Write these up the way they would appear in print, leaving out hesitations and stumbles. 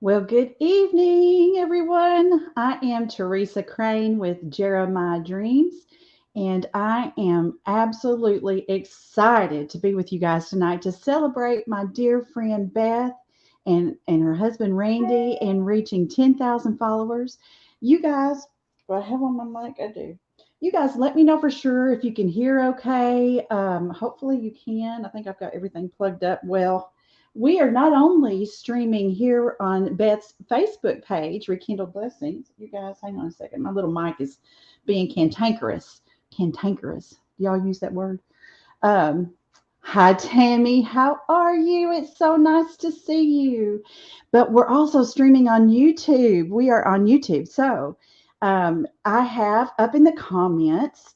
Well, good evening, everyone. I am Teresa Crane with Jeremiah Dreams, and I am absolutely excited to be with you guys tonight to celebrate my dear friend Beth and her husband Randy and reaching 10,000 followers. You guys, do I have on my mic? I do. You guys, let me know for sure if you can hear okay. Hopefully, you can. I think I've got everything plugged up well. We are not only streaming here on Beth's Facebook page, Rekindled Blessings. You guys, hang on a second. My little mic is being cantankerous. Cantankerous. Do y'all use that word? Um, Hi, Tammy. How are you? It's so nice to see you. But we're also streaming on YouTube. We are on YouTube. So I have up in the comments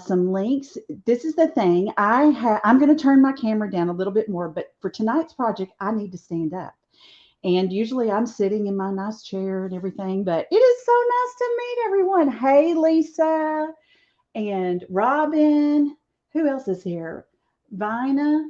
some links. This is the thing. I'm going to turn my camera down a little bit more, but for tonight's project, I need to stand up. And usually I'm sitting in my nice chair and everything, but it is so nice to meet everyone. Hey, Lisa and Robin. Who else is here? Vina.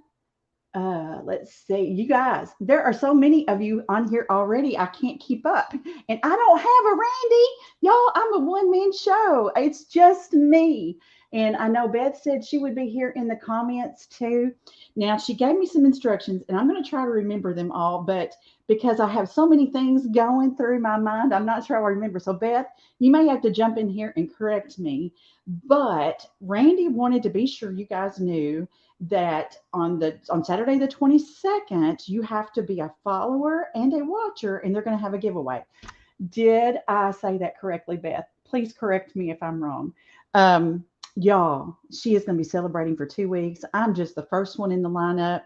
Let's see. You guys, there are so many of you on here already. I can't keep up. And I don't have a Randy. Y'all, I'm a one-man show. It's just me. And I know Beth said she would be here in the comments too. Now, she gave me some instructions, and I'm going to try to remember them all. But because I have so many things going through my mind, I'm not sure I'll remember. So, Beth, you may have to jump in here and correct me. But Randy wanted to be sure you guys knew that on Saturday the 22nd, you have to be a follower and a watcher, and they're going to have a giveaway. Did I say that correctly, Beth? Please correct me if I'm wrong. Um, y'all, she is going to be celebrating for 2 weeks. I'm just the first one in the lineup,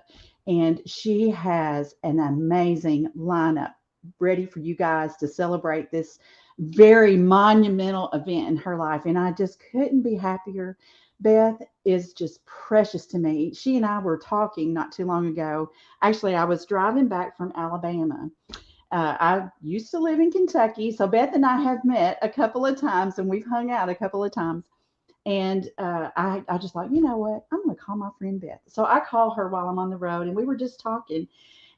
and she has an amazing lineup ready for you guys to celebrate this very monumental event in her life. And I just couldn't be happier. Beth is just precious to me. She and I were talking not too long ago. Actually, I was driving back from Alabama. I used to live in Kentucky, so Beth and I have met a couple of times and we've hung out a couple of times. And I just like, you know what? I'm going to call my friend Beth. So I call her while I'm on the road, and we were just talking.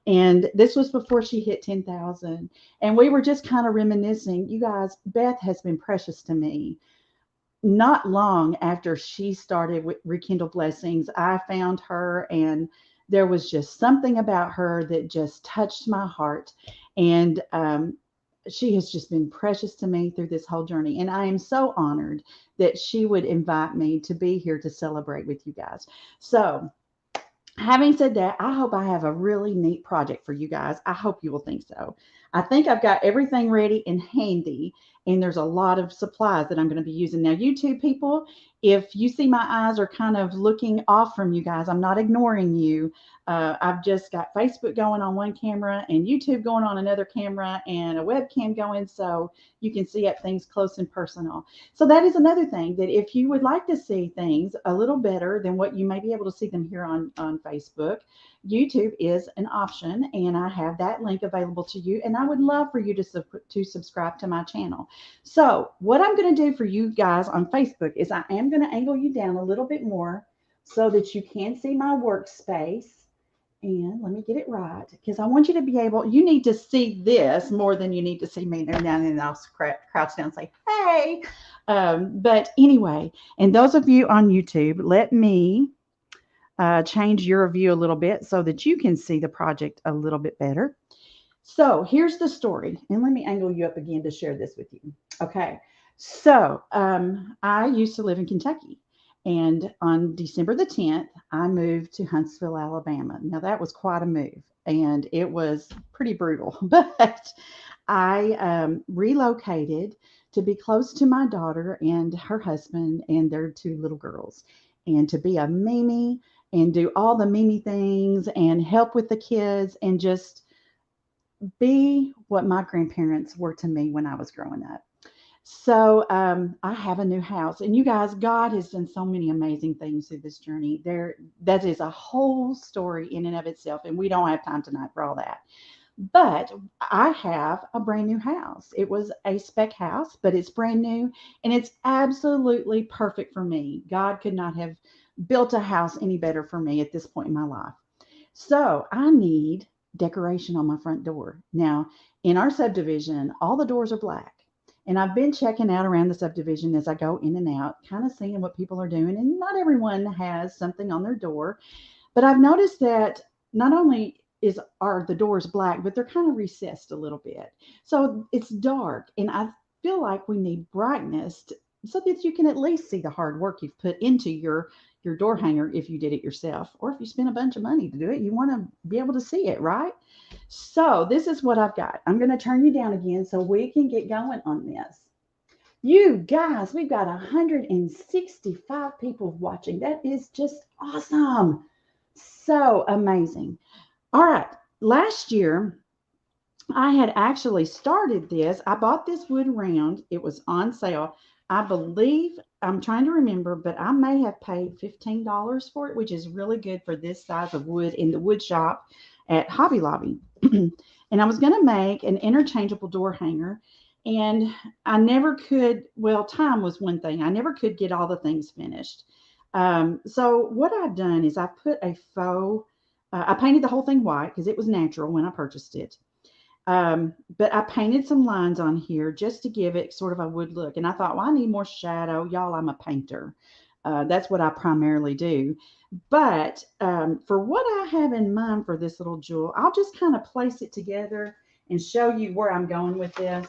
And this was before she hit 10,000. And we were just kind of reminiscing. You guys, Beth has been precious to me. Not long after she started with Rekindle Blessings, I found her, and there was just something about her that just touched my heart. And she has just been precious to me through this whole journey. And I am so honored that she would invite me to be here to celebrate with you guys. So, having said that, I hope I have a really neat project for you guys. I hope you will think so. I think I've got everything ready and handy, and there's a lot of supplies that I'm going to be using. Now, YouTube people, if you see my eyes are kind of looking off from you guys, I'm not ignoring you. I've just got Facebook going on one camera and YouTube going on another camera and a webcam going so you can see up things close and personal. So that is another thing, that if you would like to see things a little better than what you may be able to see them here on Facebook, YouTube is an option, and I have that link available to you. And I would love for you to subscribe to my channel. So what I'm going to do for you guys on Facebook is I am going to angle you down a little bit more so that you can see my workspace. And let me get it right, because I want you to be able, you need to see this more than you need to see me. Now, and I'll crouch down and say, hey. But anyway, and those of you on YouTube, let me change your view a little bit so that you can see the project a little bit better. So here's the story. And let me angle you up again to share this with you. Okay. So I used to live in Kentucky. And on December the 10th, I moved to Huntsville, Alabama. Now, that was quite a move, and it was pretty brutal. But I relocated to be close to my daughter and her husband and their two little girls, and to be a Mimi and do all the Mimi things and help with the kids and just be what my grandparents were to me when I was growing up. So I have a new house, and you guys, God has done so many amazing things through this journey. That is a whole story in and of itself, and we don't have time tonight for all that. But I have a brand new house. It was a spec house, but it's brand new, and it's absolutely perfect for me. God could not have built a house any better for me at this point in my life. So I need decoration on my front door. Now, in our subdivision, all the doors are black. And I've been checking out around the subdivision as I go in and out, kind of seeing what people are doing. And not everyone has something on their door, but I've noticed that not only are the doors black, but they're kind of recessed a little bit. So it's dark, and I feel like we need brightness so that you can at least see the hard work you've put into your door hanger if you did it yourself, or if you spent a bunch of money to do it, you want to be able to see it, right? So this is what I've got. I'm going to turn you down again so we can get going on this. You guys, we've got 165 people watching. That is just awesome. So amazing. All right. Last year, I had actually started this. I bought this wood round. It was on sale. I believe, I'm trying to remember, but I may have paid $15 for it, which is really good for this size of wood in the wood shop at Hobby Lobby. And I was going to make an interchangeable door hanger. And I never could, well, time was one thing. I never could get all the things finished. So what I've done is I put a faux, I painted the whole thing white because it was natural when I purchased it. But I painted some lines on here just to give it sort of a wood look. And I thought, well, I need more shadow. Y'all, I'm a painter. That's what I primarily do. But for what I have in mind for this little jewel, I'll just kind of place it together and show you where I'm going with this.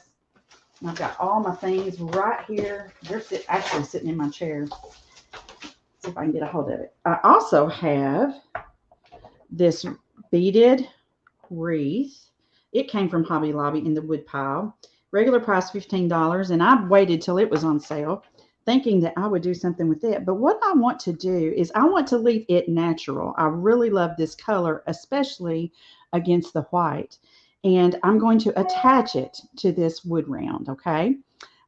And I've got all my things right here. They're actually sitting in my chair. See if I can get a hold of it. I also have this beaded wreath. It came from Hobby Lobby in the wood pile. Regular price $15, and I waited till it was on sale, thinking that I would do something with it. But what I want to do is I want to leave it natural. I really love this color, especially against the white. And I'm going to attach it to this wood round, okay?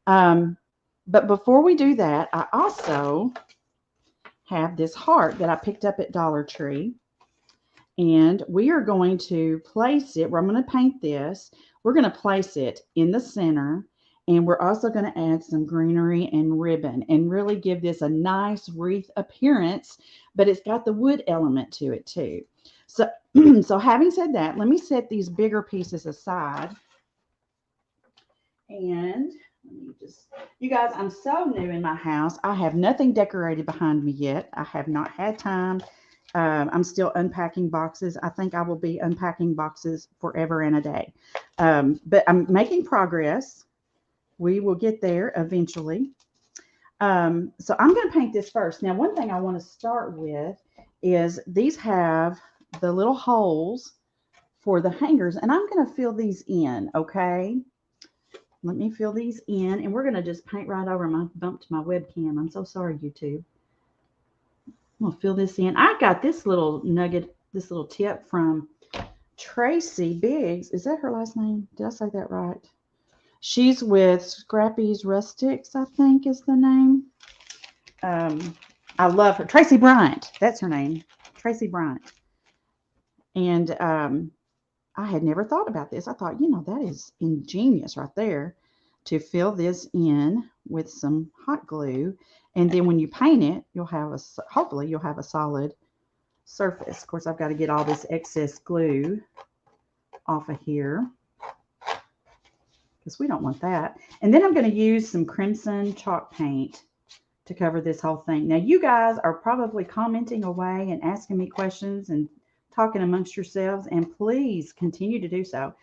But before we do that, I also have this heart that I picked up at Dollar Tree. And we are going to place it, where I'm going to paint this, we're going to place it in the center. And we're also going to add some greenery and ribbon and really give this a nice wreath appearance, but it's got the wood element to it too. So, so having said that, let me set these bigger pieces aside. And let me just, you guys, I'm so new in my house. I have nothing decorated behind me yet. I have not had time. I'm still unpacking boxes. I think I will be unpacking boxes forever and a day. But I'm making progress. We will get there eventually. So I'm going to paint this first. Now, one thing I want to start with is these have the little holes for the hangers, and I'm going to fill these in, okay? Let me fill these in, and we're going to just paint right over my bumped my webcam. I'm so sorry, YouTube. I'm going to fill this in. I got this little nugget, this little tip from Tracy Biggs. Is that her last name? Did I say that right? She's with Scrappy's Rustics, I think is the name. I love her. Tracy Bryant. That's her name. Tracy Bryant. And I had never thought about this. I thought, you know, that is ingenious right there to fill this in with some hot glue. And then when you paint it, you'll have hopefully you'll have a solid surface. Of course, I've got to get all this excess glue off of here, because we don't want that. And then I'm going to use some crimson chalk paint to cover this whole thing. Now, you guys are probably commenting away and asking me questions and talking amongst yourselves, and please continue to do so.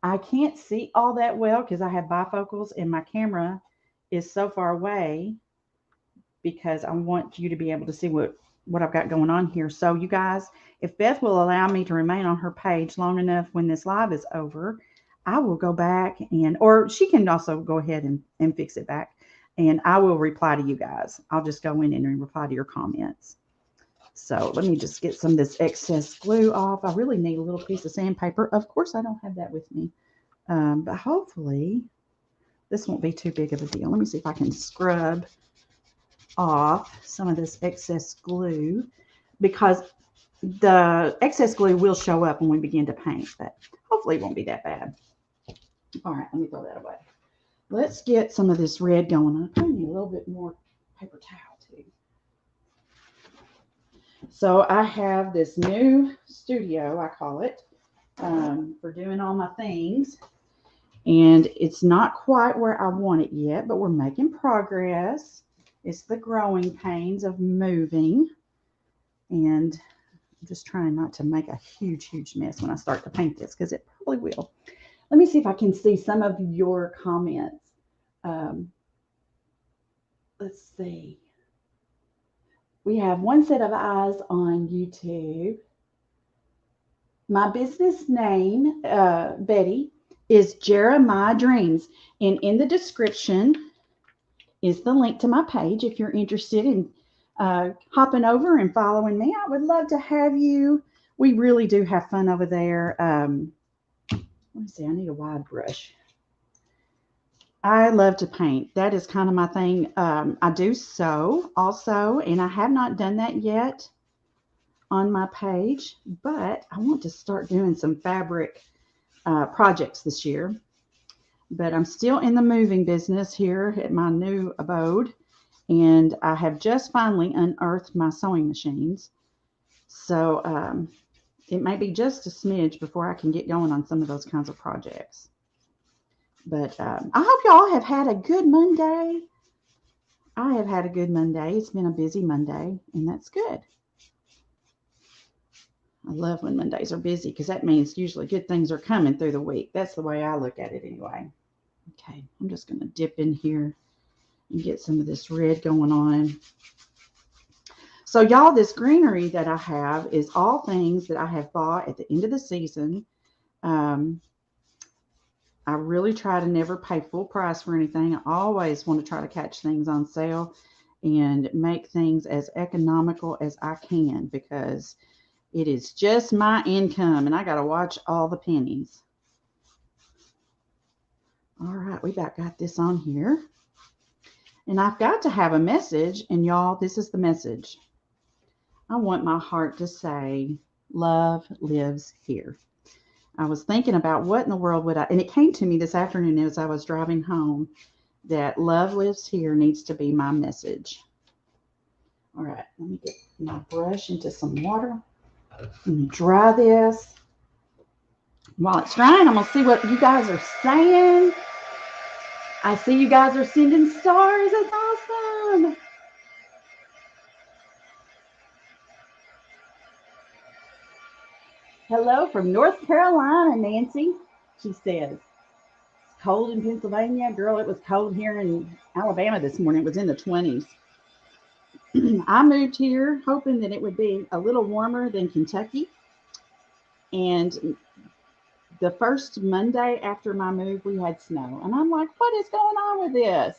I can't see all that well because I have bifocals and my camera is so far away, because I want you to be able to see what I've got going on here. So you guys, if Beth will allow me to remain on her page long enough when this live is over, I will go back and, or she can also go ahead and fix it back, and I will reply to you guys. I'll just go in and reply to your comments. So let me just get some of this excess glue off. I really need a little piece of sandpaper. Of course, I don't have that with me, but hopefully this won't be too big of a deal. Let me see if I can scrub off some of this excess glue, because the excess glue will show up when we begin to paint, but hopefully it won't be that bad. All right, let me throw that away. Let's get some of this red going on. I need a little bit more paper towel too. So I have this new studio, I call it. for doing all my things. And it's not quite where I want it yet, but we're making progress. It's the growing pains of moving. And I'm just trying not to make a huge mess when I start to paint this, because it probably will. Let me see if I can see some of your comments. Let's see. We have one set of eyes on YouTube. My business name, Betty, is Jeremiah Dreams. And in the description is the link to my page. If you're interested in hopping over and following me, I would love to have you. We really do have fun over there. Let me see, I need a wide brush. I love to paint. That is kind of my thing. I do sew also, and I have not done that yet on my page, but I want to start doing some fabric projects this year. But I'm still in the moving business here at my new abode, and I have just finally unearthed my sewing machines. So it may be just a smidge before I can get going on some of those kinds of projects. But I hope y'all have had a good Monday. I have had a good Monday. It's been a busy Monday, and that's good. I love when Mondays are busy, because that means usually good things are coming through the week. That's the way I look at it anyway. Okay, I'm just going to dip in here and get some of this red going on. So y'all, this greenery that I have is all things that I have bought at the end of the season. I really try to never pay full price for anything. I always want to try to catch things on sale and make things as economical as I can, because it is just my income and I got to watch all the pennies. All right, we about got this on here. And I've got to have a message, and y'all, this is the message. I want my heart to say, love lives here. I was thinking about what in the world would I, and it came to me this afternoon as I was driving home, that love lives here needs to be my message. All right, let me get my brush into some water and dry this. While it's drying, I'm going to see what you guys are saying. I see you guys are sending stars. That's awesome. Hello from North Carolina, Nancy. She says, it's cold in Pennsylvania. Girl, it was cold here in Alabama this morning. It was in the 20s. I moved here hoping that it would be a little warmer than Kentucky. And the first Monday after my move, we had snow. And I'm like, what is going on with this?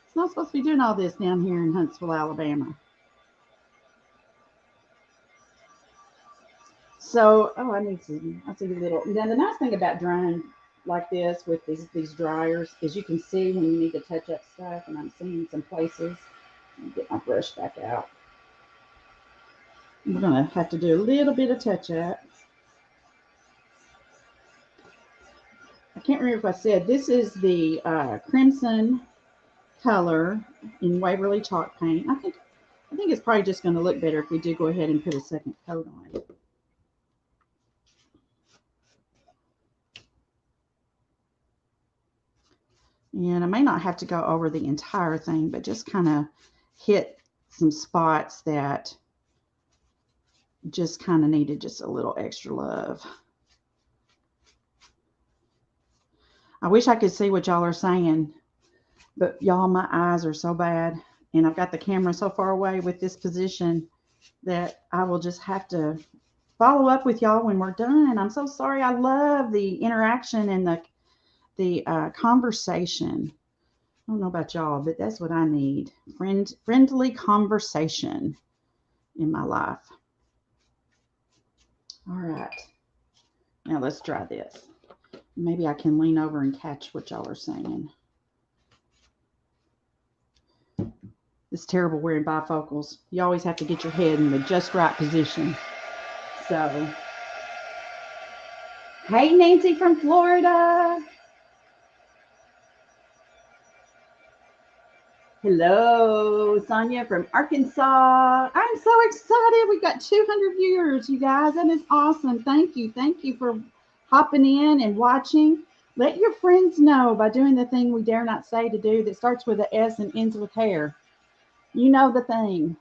It's not supposed to be doing all this down here in Huntsville, Alabama. So, oh, I see a little. Now, the nice thing about drying like this with these dryers is you can see when you need to touch up stuff, and I'm seeing some places. Let me get my brush back out. We're going to have to do a little bit of touch up. I can't remember if I said this is the crimson color in Waverly chalk paint. I think it's probably just going to look better if we do go ahead and put a second coat on it. And I may not have to go over the entire thing, but just kind of hit some spots that just kind of needed just a little extra love. I wish I could see what y'all are saying, but y'all, my eyes are so bad, and I've got the camera so far away with this position that I will just have to follow up with y'all when we're done. I'm so sorry. I love the interaction and the conversation. I don't know about y'all, but that's what I need. Friendly conversation in my life. All right. Now let's try this. Maybe I can lean over and catch what y'all are saying. It's terrible wearing bifocals. You always have to get your head in the just right position. So, hey, Nancy from Florida. Hello, Sonia from Arkansas. I'm so excited. We've got 200 viewers, you guys. That is awesome. Thank you. Thank you for hopping in and watching. Let your friends know by doing the thing we dare not say to do that starts with a S and ends with hair. You know the thing.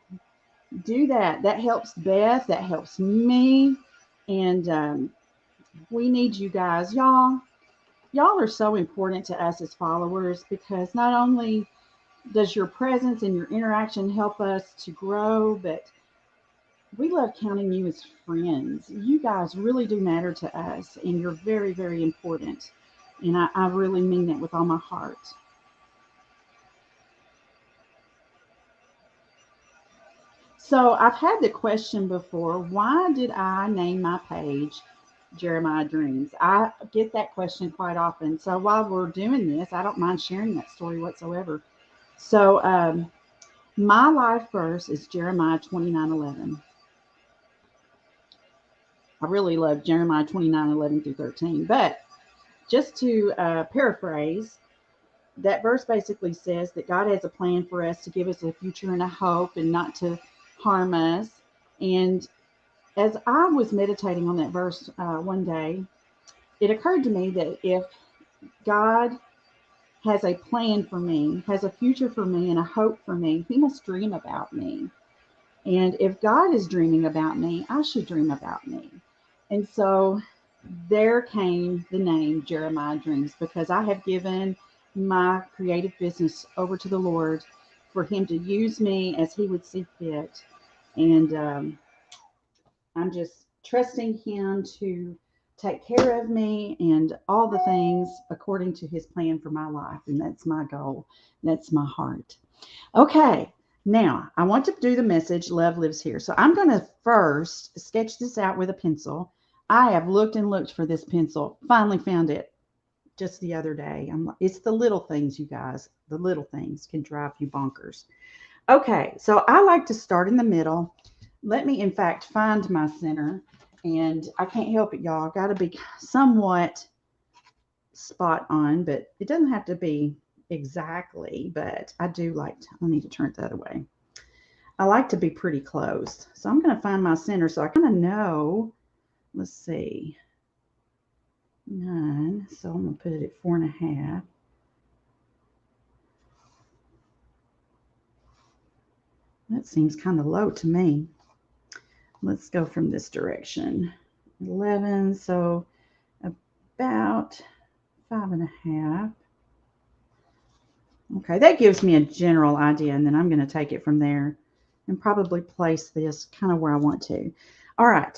Do that. That helps Beth. That helps me. And we need you guys. Y'all are so important to us as followers because not only does your presence and your interaction help us to grow, but we love counting you as friends. You guys really do matter to us, and you're very, very important. And I really mean that with all my heart. So I've had the question before, why did I name my page Jeremiah Dreams? I get that question quite often. So while we're doing this, I don't mind sharing that story whatsoever. So my life verse is Jeremiah 29:11. I really love Jeremiah 29:11 through 13. But just to paraphrase, that verse basically says that God has a plan for us to give us a future and a hope and not to harm us. And as I was meditating on that verse one day, it occurred to me that if God has a plan for me, has a future for me, and a hope for me, He must dream about me. And if God is dreaming about me, I should dream about me. And so there came the name Jeremiah Dreams because I have given my creative business over to the Lord for Him to use me as He would see fit. And I'm just trusting Him to take care of me and all the things according to His plan for my life. And that's my goal. That's my heart. Okay, now I want to do the message Love Lives Here. So I'm going to first sketch this out with a pencil. I have looked and looked for this pencil, finally found it just the other day. It's the little things, you guys. The little things can drive you bonkers. Okay, so I like to start in the middle. Let me, in fact, find my center. And I can't help it, y'all. Got to be somewhat spot on, but it doesn't have to be exactly. But I do like to, I need to turn it the other way. I like to be pretty close. So I'm going to find my center so I kind of know. Let's see. 9. So I'm going to put it at 4.5. That seems kind of low to me. Let's go from this direction. 11. So about 5.5. Okay, that gives me a general idea, and then I'm going to take it from there and probably place this kind of where I want to. All right,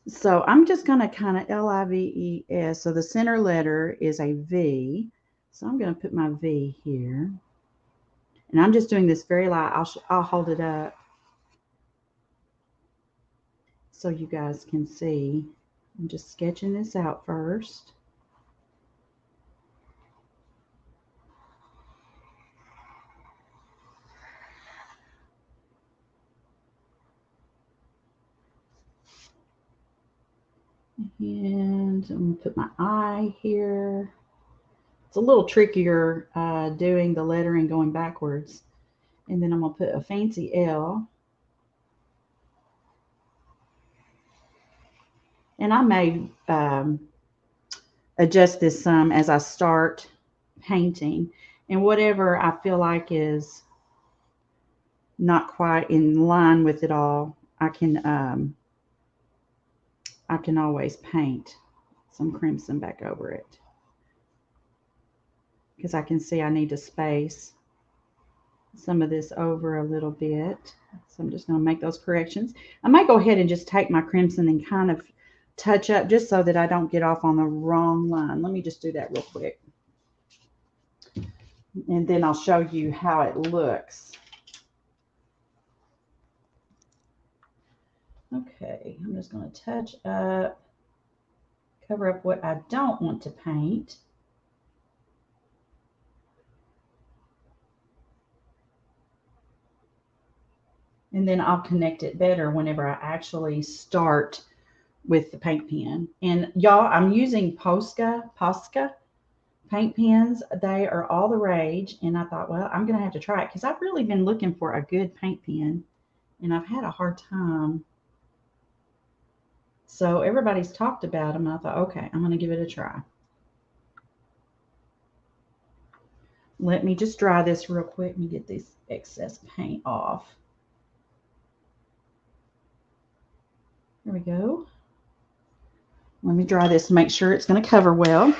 so I'm just going to kind of Lives. So the center letter is a V. So I'm going to put my V here. And I'm just doing this very light. I'll hold it up so you guys can see. I'm just sketching this out first. And I'm going to put my eye here. It's a little trickier doing the lettering going backwards. And then I'm going to put a fancy L. And I may adjust this some as I start painting. And whatever I feel like is not quite in line with it all, I can always paint some crimson back over it. Because I can see I need to space some of this over a little bit. So I'm just going to make those corrections. I might go ahead and just take my crimson and kind of touch up just so that I don't get off on the wrong line. Let me just do that real quick. And then I'll show you how it looks. Okay, I'm just going to touch up, cover up what I don't want to paint. And then I'll connect it better whenever I actually start with the paint pen. And y'all, I'm using Posca paint pens, they are all the rage. And I thought, well, I'm going to have to try it because I've really been looking for a good paint pen and I've had a hard time. So everybody's talked about them. I thought, okay, I'm going to give it a try. Let me just dry this real quick. Let me get this excess paint off. There we go. Let me dry this to make sure it's going to cover well.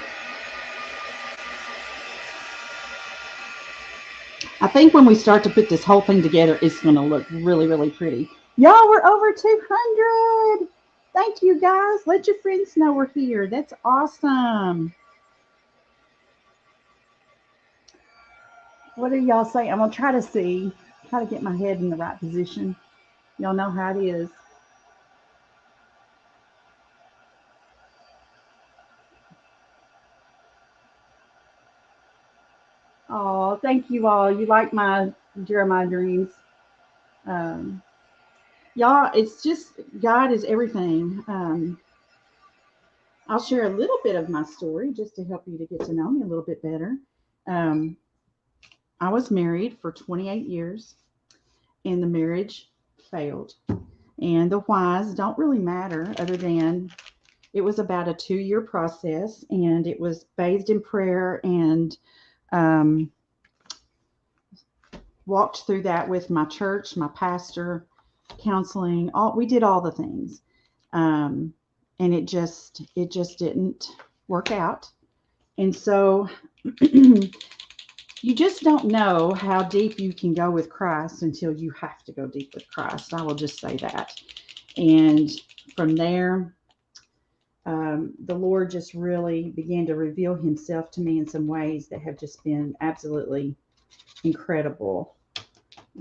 I think when we start to put this whole thing together, it's going to look really, really pretty. Y'all, we're over 200. Thank you, guys. Let your friends know we're here. That's awesome. What are y'all saying? I'm going to try to get my head in the right position. Y'all know how it is. Oh, thank you all. You like my Jeremiah dreams. Um, y'all, it's just, God is everything. I'll share a little bit of my story just to help you to get to know me a little bit better. Um, I was married for 28 years and the marriage failed. And the whys don't really matter other than it was about a 2-year process and it was bathed in prayer and um, walked through that with my church, my pastor, counseling. We did all the things. And it just didn't work out. And so you just don't know how deep you can go with Christ until you have to go deep with Christ. I will just say that. And from there, the Lord just really began to reveal himself to me in some ways that have just been absolutely incredible.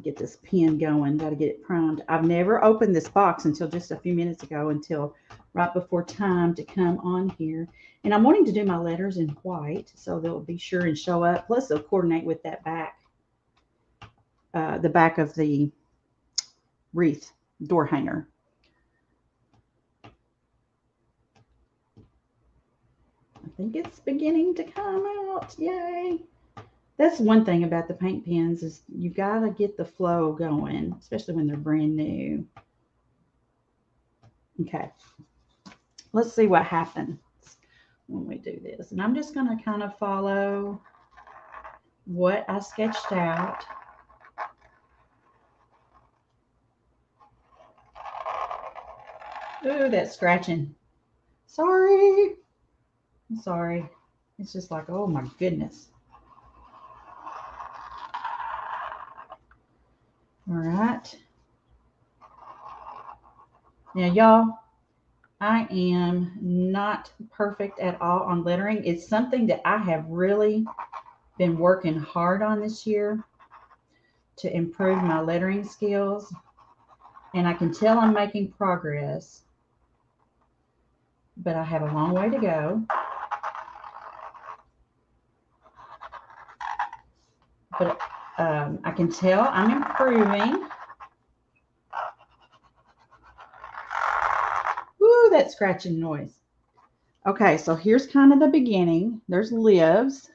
Get this pen going, got to get it primed. I've never opened this box until just a few minutes ago, until right before time to come on here. And I'm wanting to do my letters in white so they'll be sure and show up. Plus they'll coordinate with that back, the back of the wreath door hanger. I think it's beginning to come out. Yay. That's one thing about the paint pens is you got to get the flow going, especially when they're brand new. Okay. Let's see what happens when we do this. And I'm just going to kind of follow what I sketched out. Ooh, that's scratching. Sorry. I'm sorry. It's just like, oh my goodness. All right. Now, y'all, I am not perfect at all on lettering. It's something that I have really been working hard on this year to improve my lettering skills. And I can tell I'm making progress, but I have a long way to go. But I can tell I'm improving. Woo, that scratching noise. Okay, so here's kind of the beginning. There's lives.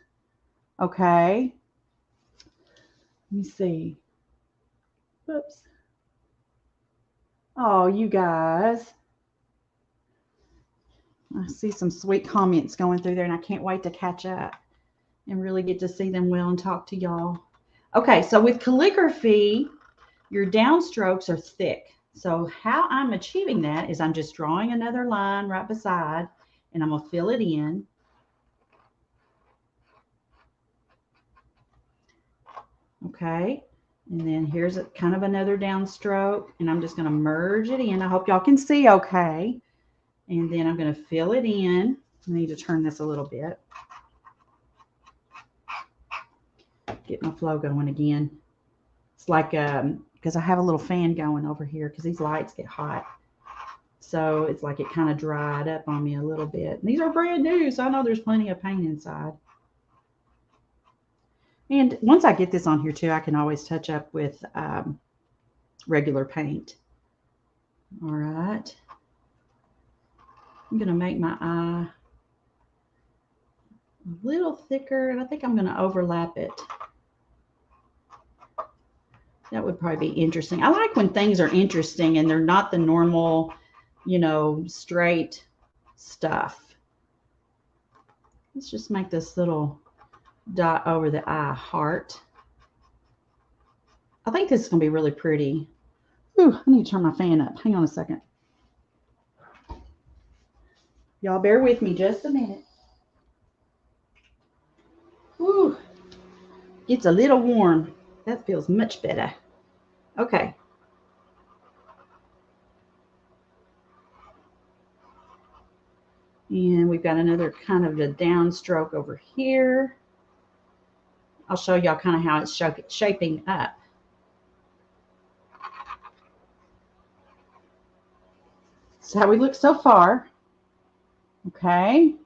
Okay. Let me see. Whoops. Oh, you guys. I see some sweet comments going through there, and I can't wait to catch up and really get to see them well and talk to y'all. Okay, so with calligraphy, your downstrokes are thick. So how I'm achieving that is I'm just drawing another line right beside, and I'm going to fill it in. Okay, and then here's kind of another downstroke, and I'm just going to merge it in. I hope y'all can see okay. And then I'm going to fill it in. I need to turn this a little bit. Get my flow going again. It's like, because I have a little fan going over here because these lights get hot. So it's like it kind of dried up on me a little bit. And these are brand new, so I know there's plenty of paint inside. And once I get this on here too, I can always touch up with regular paint. All right. I'm going to make my eye a little thicker, and I think I'm going to overlap it. That would probably be interesting. I like when things are interesting and they're not the normal, you know, straight stuff. Let's just make this little dot over the eye heart. I think this is going to be really pretty. Ooh, I need to turn my fan up. Hang on a second. Y'all bear with me just a minute. Ooh, it's a little warm. That feels much better. Okay. And we've got another kind of a downstroke over here. I'll show y'all kind of how it's shaping up. So how we look so far. Okay.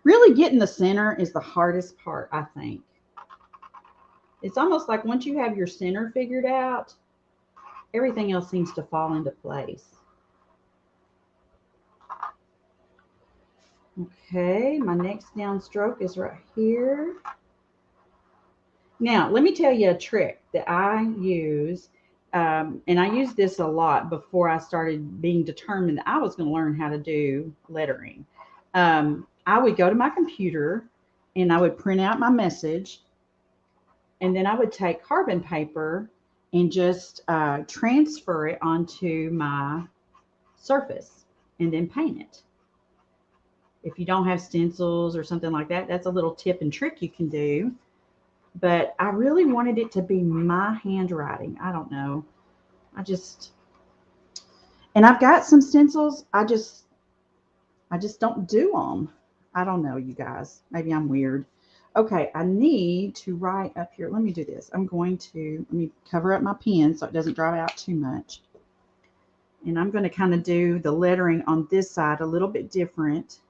Really getting the center is the hardest part, I think. It's almost like once you have your center figured out, everything else seems to fall into place. Okay, my next downstroke is right here. Now, let me tell you a trick that I use, and I used this a lot before I started being determined that I was going to learn how to do lettering. I would go to my computer and I would print out my message, and then I would take carbon paper and just transfer it onto my surface and then paint it. If you don't have stencils or something like that, that's a little tip and trick you can do. But I really wanted it to be my handwriting. I don't know. And I've got some stencils. I just don't do them. I don't know, you guys. Maybe I'm weird. Okay, I need to write up here. Let me do this. Let me cover up my pen so it doesn't dry out too much. And I'm going to kind of do the lettering on this side a little bit different.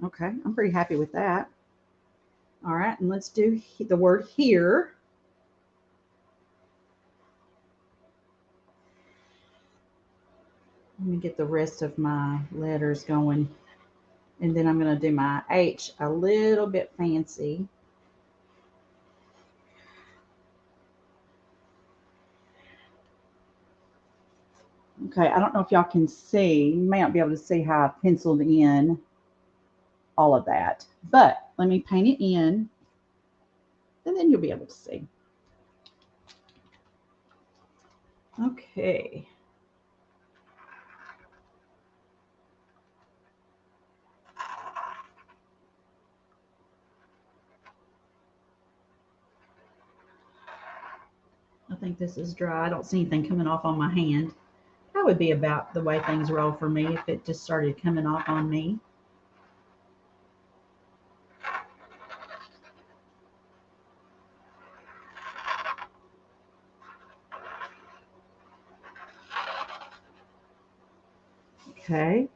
Okay, I'm pretty happy with that. All right, and let's do the word here. Let me get the rest of my letters going. And then I'm going to do my H a little bit fancy. Okay, I don't know if y'all can see. You may not be able to see how I penciled in all of that. But let me paint it in, and then you'll be able to see. Okay. I think this is dry. I don't see anything coming off on my hand. That would be about the way things roll for me if it just started coming off on me. Okay.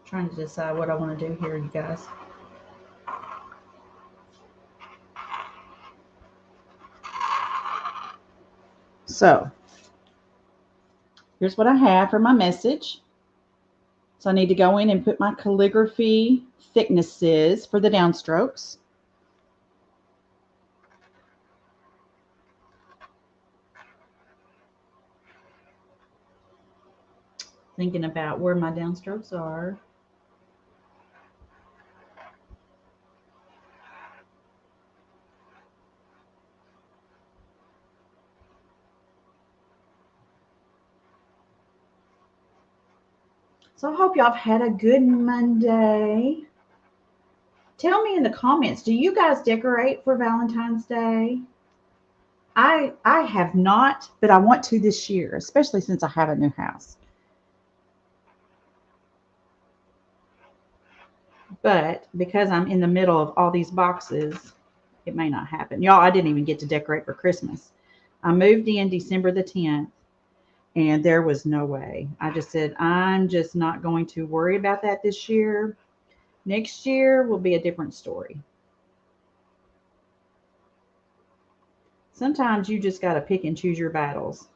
Trying to decide what I want to do here, you guys. So here's what I have for my message. So I need to go in and put my calligraphy thicknesses for the downstrokes. Thinking about where my downstrokes are. So I hope y'all have had a good Monday. Tell me in the comments, do you guys decorate for Valentine's Day? I have not, but I want to this year, especially since I have a new house. But because I'm in the middle of all these boxes, it may not happen. Y'all, I didn't even get to decorate for Christmas. I moved in December the 10th, and there was no way. I just said, I'm just not going to worry about that this year. Next year will be a different story. Sometimes you just got to pick and choose your battles.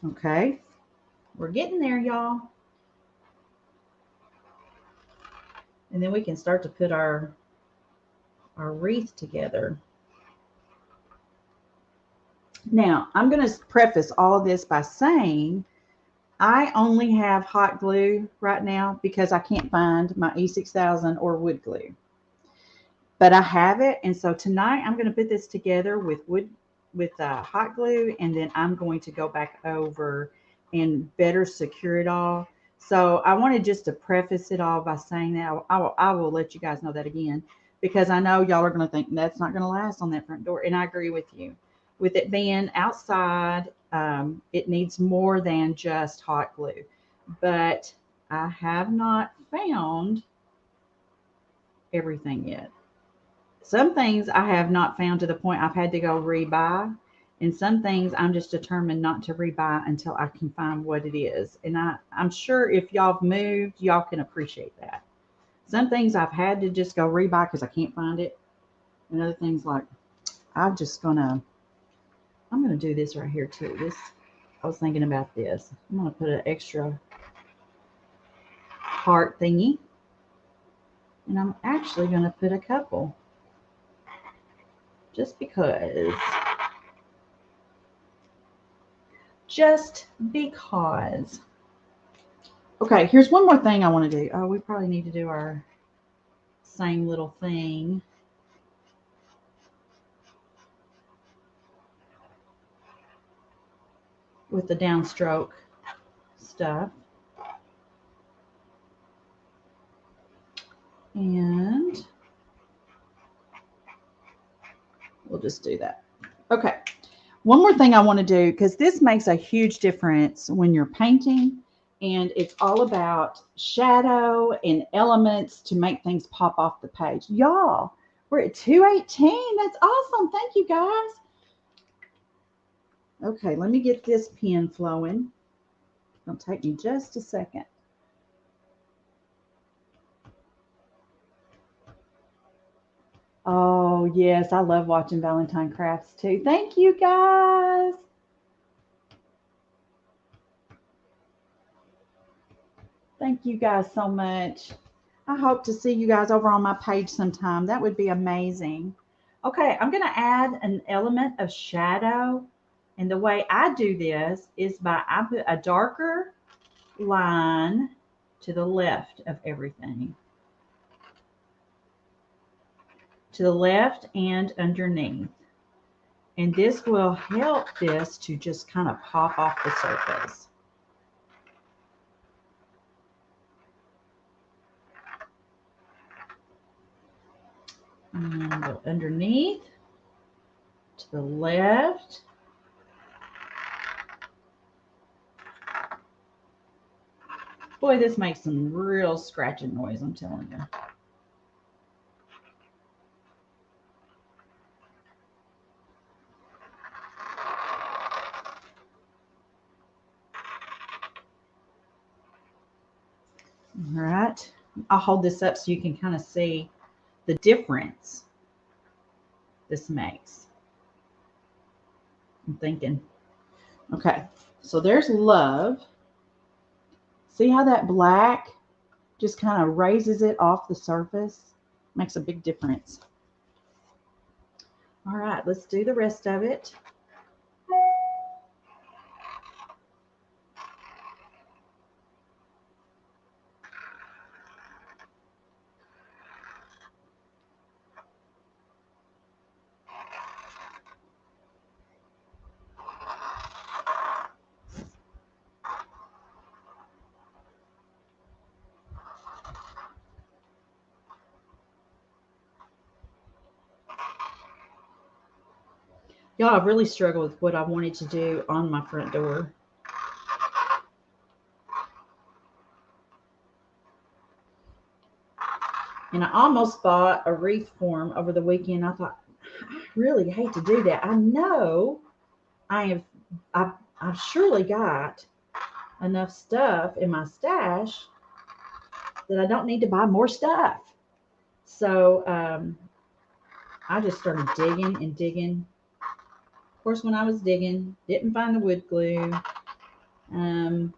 Okay, we're getting there, y'all. And then we can start to put our wreath together. Now, I'm going to preface all of this by saying I only have hot glue right now because I can't find my E6000 or wood glue. But I have it, and so tonight I'm going to put this together with hot glue, and then I'm going to go back over and better secure it all. So I wanted just to preface it all by saying that I will let you guys know that again, because I know y'all are going to think that's not going to last on that front door, and I agree with you. With it being outside, it needs more than just hot glue. But I have not found everything yet. Some things I have not found to the point I've had to go rebuy. And some things I'm just determined not to rebuy until I can find what it is. And I'm sure if y'all have moved, y'all can appreciate that. Some things I've had to just go rebuy because I can't find it. And other things like I'm gonna do this right here too. I was thinking about this. I'm gonna put an extra heart thingy. And I'm actually gonna put a couple. Just because. Just because. Okay, here's one more thing I want to do. Oh, we probably need to do our same little thing. With the downstroke stuff. And we'll just do that. Okay. One more thing I want to do, because this makes a huge difference when you're painting, and it's all about shadow and elements to make things pop off the page. Y'all, we're at 218. That's awesome. Thank you, guys. Okay, let me get this pen flowing. It'll take me just a second. Oh, yes, I love watching Valentine crafts too. Thank you, guys. Thank you guys so much. I hope to see you guys over on my page sometime. That would be amazing. Okay, I'm going to add an element of shadow. And the way I do this is I put a darker line to the left of everything. To the left and underneath. And this will help this to just kind of pop off the surface. And go underneath, to the left. Boy, this makes some real scratching noise, I'm telling you. All right, I'll hold this up so you can kind of see the difference this makes. I'm thinking, okay, so there's love. See how that black just kind of raises it off the surface? Makes a big difference. All right, let's do the rest of it. Y'all, I've really struggled with what I wanted to do on my front door. And I almost bought a wreath form over the weekend. I thought, I really hate to do that. I know I've surely got enough stuff in my stash that I don't need to buy more stuff. So I just started digging and digging. Of course, when I was digging, didn't find the wood glue. Haven't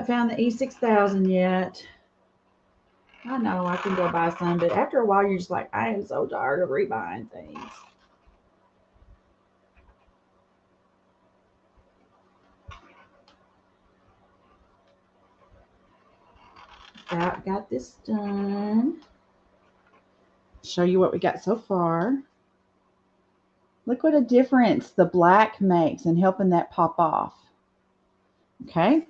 found the E6000 yet. I know I can go buy some, but after a while, you're just like, I am so tired of rebuying things. Got this done. Show you what we got so far. Look what a difference the black makes in helping that pop off. Okay.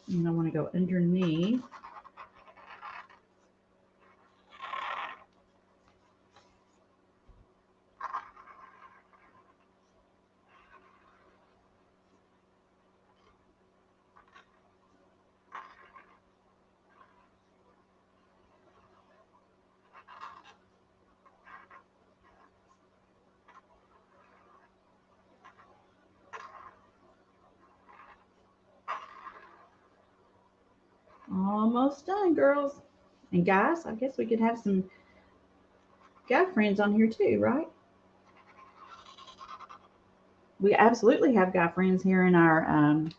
And I want to go underneath. Almost done, girls. And guys, I guess we could have some guy friends on here too, right? We absolutely have guy friends here in our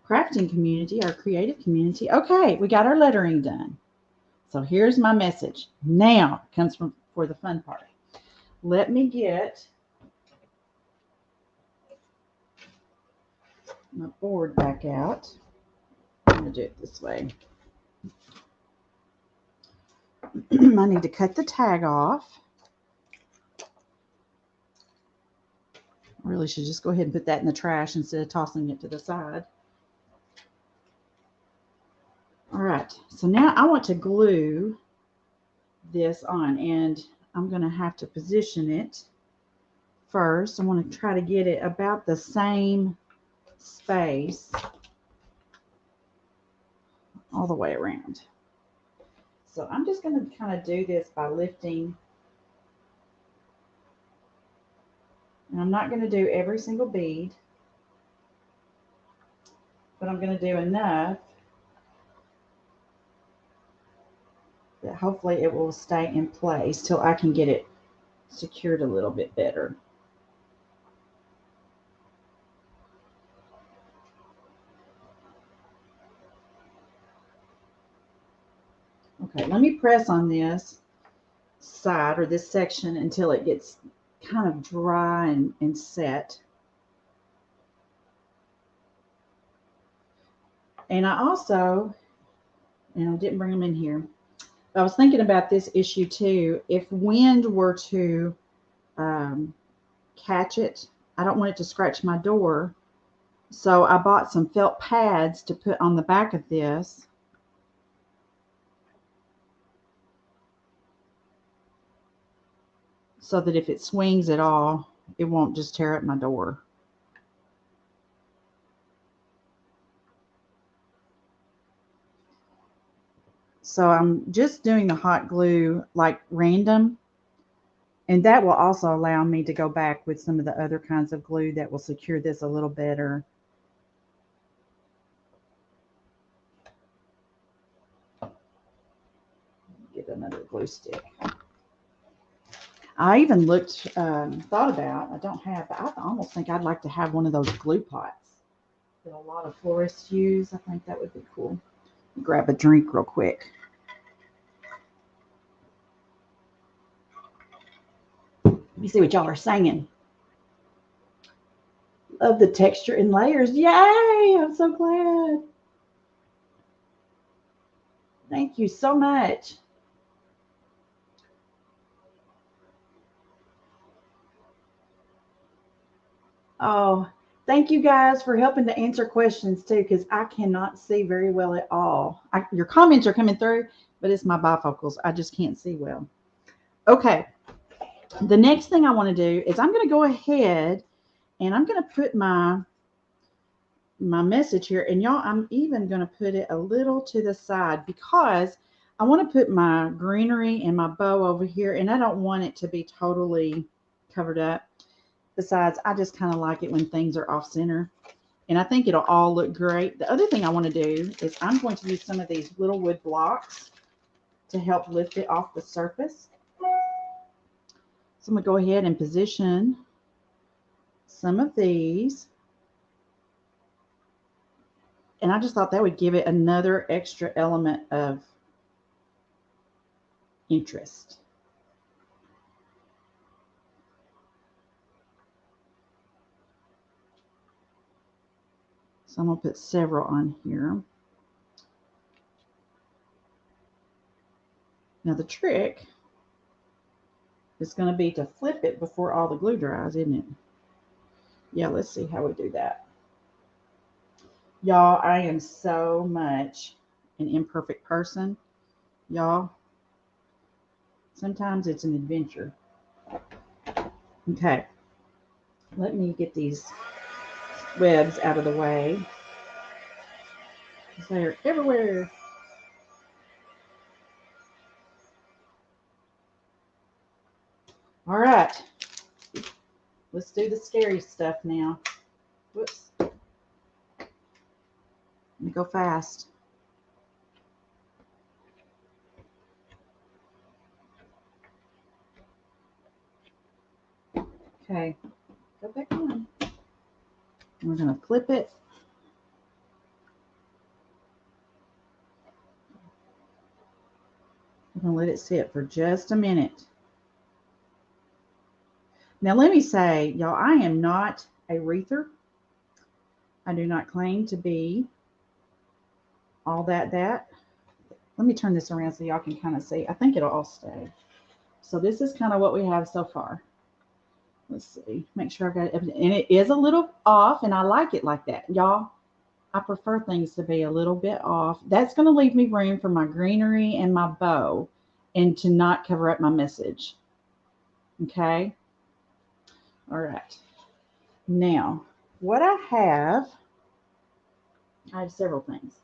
crafting community, our creative community. Okay, we got our lettering done. So here's my message. Now comes for the fun part. Let me get my board back out. I'm going to do it this way. I need to cut the tag off. I really should just go ahead and put that in the trash instead of tossing it to the side. All right, so now I want to glue this on, and I'm going to have to position it first. I want to try to get it about the same space all the way around. So I'm just going to kind of do this by lifting. And I'm not going to do every single bead, but I'm going to do enough that hopefully it will stay in place till I can get it secured a little bit better. Okay, let me press on this side or this section until it gets kind of dry and set. And I also, and I didn't bring them in here, but I was thinking about this issue too. If wind were to catch it, I don't want it to scratch my door. So I bought some felt pads to put on the back of this. So that if it swings at all, it won't just tear up my door. So I'm just doing the hot glue like random. And that will also allow me to go back with some of the other kinds of glue that will secure this a little better. Get another glue stick. I even thought about, I don't have, but I almost think I'd like to have one of those glue pots that a lot of florists use. I think that would be cool. Grab a drink real quick. Let me see what y'all are saying. Love the texture and layers. Yay! I'm so glad. Thank you so much. Oh, thank you guys for helping to answer questions too, because I cannot see very well at all. Your comments are coming through, but it's my bifocals. I just can't see well. Okay, the next thing I want to do is I'm going to go ahead and I'm going to put my message here, and y'all, I'm even going to put it a little to the side because I want to put my greenery and my bow over here, and I don't want it to be totally covered up. Besides, I just kind of like it when things are off center, and I think it'll all look great. The other thing I want to do is I'm going to use some of these little wood blocks to help lift it off the surface. So I'm going to go ahead and position some of these. And I just thought that would give it another extra element of interest. So I'm going to put several on here. Now the trick is going to be to flip it before all the glue dries, isn't it? Yeah, let's see how we do that. Y'all, I am so much an imperfect person. Y'all, sometimes it's an adventure. Okay, let me get these webs out of the way. They're everywhere. All right, let's do the scary stuff now. Whoops. Let me go fast. Okay, go back on. We're going to flip it. I'm going to let it sit for just a minute. Now, let me say, y'all, I am not a wreather. I do not claim to be all that. Let me turn this around so y'all can kind of see. I think it'll all stay. So this is kind of what we have so far. Let's see. Make sure I've got it. And it is a little off, and I like it like that. Y'all, I prefer things to be a little bit off. That's going to leave me room for my greenery and my bow and to not cover up my message. Okay? All right. Now, what I have several things.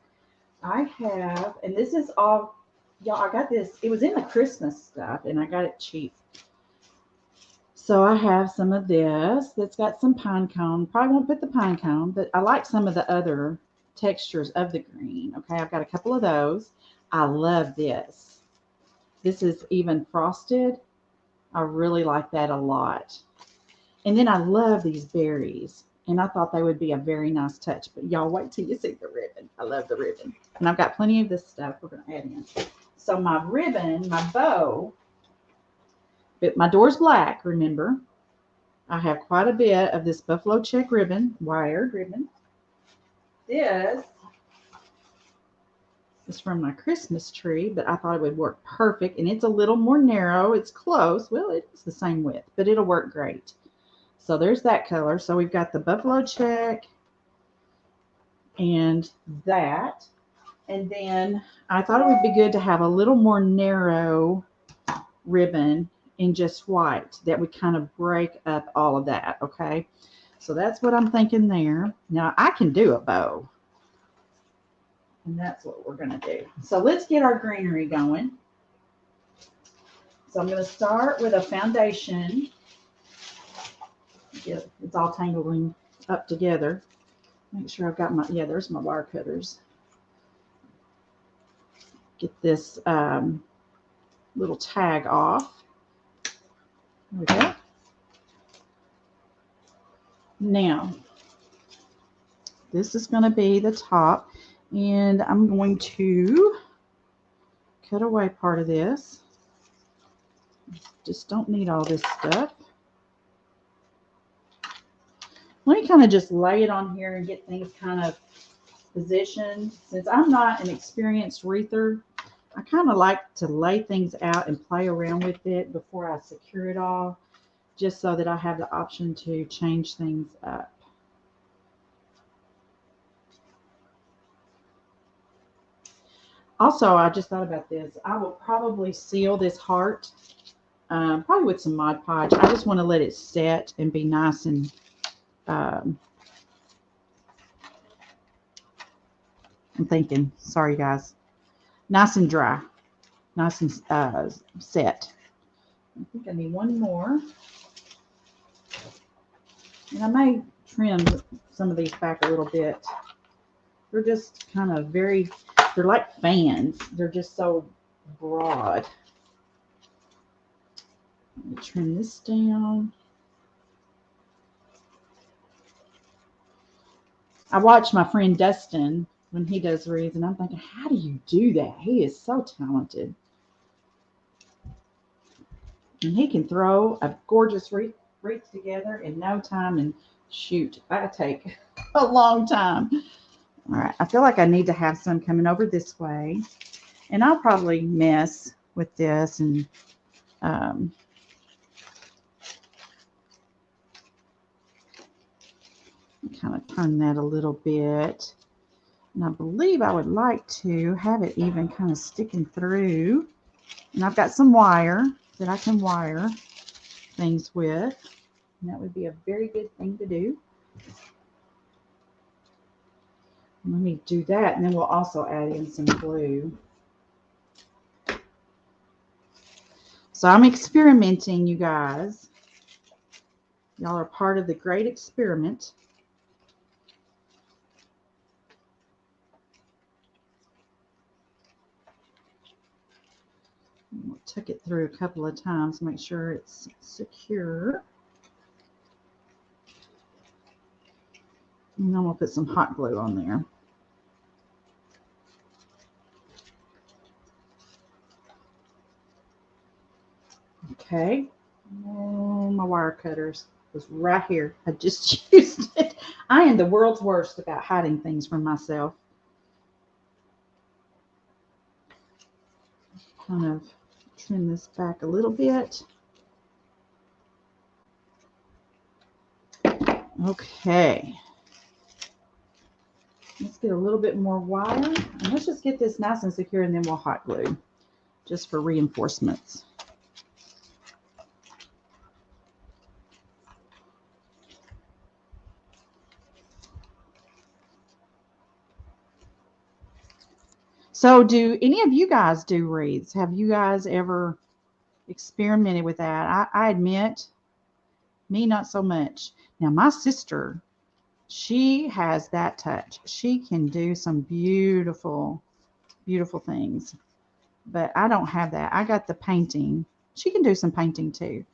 I have, and this is all, y'all, I got this. It was in the Christmas stuff, and I got it cheap. So I have some of this that's got some pine cone. Probably won't put the pine cone, but I like some of the other textures of the green. Okay, I've got a couple of those. I love this. This is even frosted. I really like that a lot. And then I love these berries. And I thought they would be a very nice touch. But y'all wait till you see the ribbon. I love the ribbon. And I've got plenty of this stuff we're going to add in. So my ribbon, my bow, but my door's black, remember. I have quite a bit of this buffalo check ribbon, wired ribbon. This is from my Christmas tree, but I thought it would work perfect. And it's a little more narrow. It's close. Well, it's the same width, but it'll work great. So there's that color. So we've got the buffalo check and that. And then I thought it would be good to have a little more narrow ribbon in just white that would kind of break up all of that. Okay. So that's what I'm thinking there. Now I can do a bow. And that's what we're going to do. So let's get our greenery going. So I'm going to start with a foundation. It's all tangling up together. Make sure I've got my, yeah, there's my wire cutters. Get this little tag off. There we go. Now, this is going to be the top, and I'm going to cut away part of this. Just don't need all this stuff. Let me kind of just lay it on here and get things kind of positioned. Since I'm not an experienced wreather, I kind of like to lay things out and play around with it before I secure it all. just so that I have the option to change things up. Also, I just thought about this. I will probably seal this heart, probably with some Mod Podge. I just want to let it set and be nice and um, I'm thinking, sorry guys, nice and dry, nice and set. I think I need one more. And I may trim some of these back a little bit. They're just kind of they're like fans. They're just so broad. Let me trim this down. I watch my friend Dustin when he does wreaths, and I'm thinking, how do you do that? He is so talented. And he can throw a gorgeous wreath together in no time, and shoot, I take a long time. All right, I feel like I need to have some coming over this way, and I'll probably mess with this and kind of turn that a little bit. And I believe I would like to have it even kind of sticking through. And I've got some wire that I can wire things with. And that would be a very good thing to do. Let me do that, and then we'll also add in some glue. So I'm experimenting, you guys. Y'all are part of the great experiment. We'll tuck it through a couple of times, make sure it's secure. And then we'll put some hot glue on there. Okay. Oh, my wire cutters was right here. I just used it. I am the world's worst about hiding things from myself. Kind of trim this back a little bit. Okay. Let's get a little bit more wire. And let's just get this nice and secure, and then we'll hot glue just for reinforcements. So do any of you guys do wreaths? Have you guys ever experimented with that? I admit, me not so much. Now my sister, she has that touch. She can do some beautiful, beautiful things. But I don't have that. I got the painting. She can do some painting too.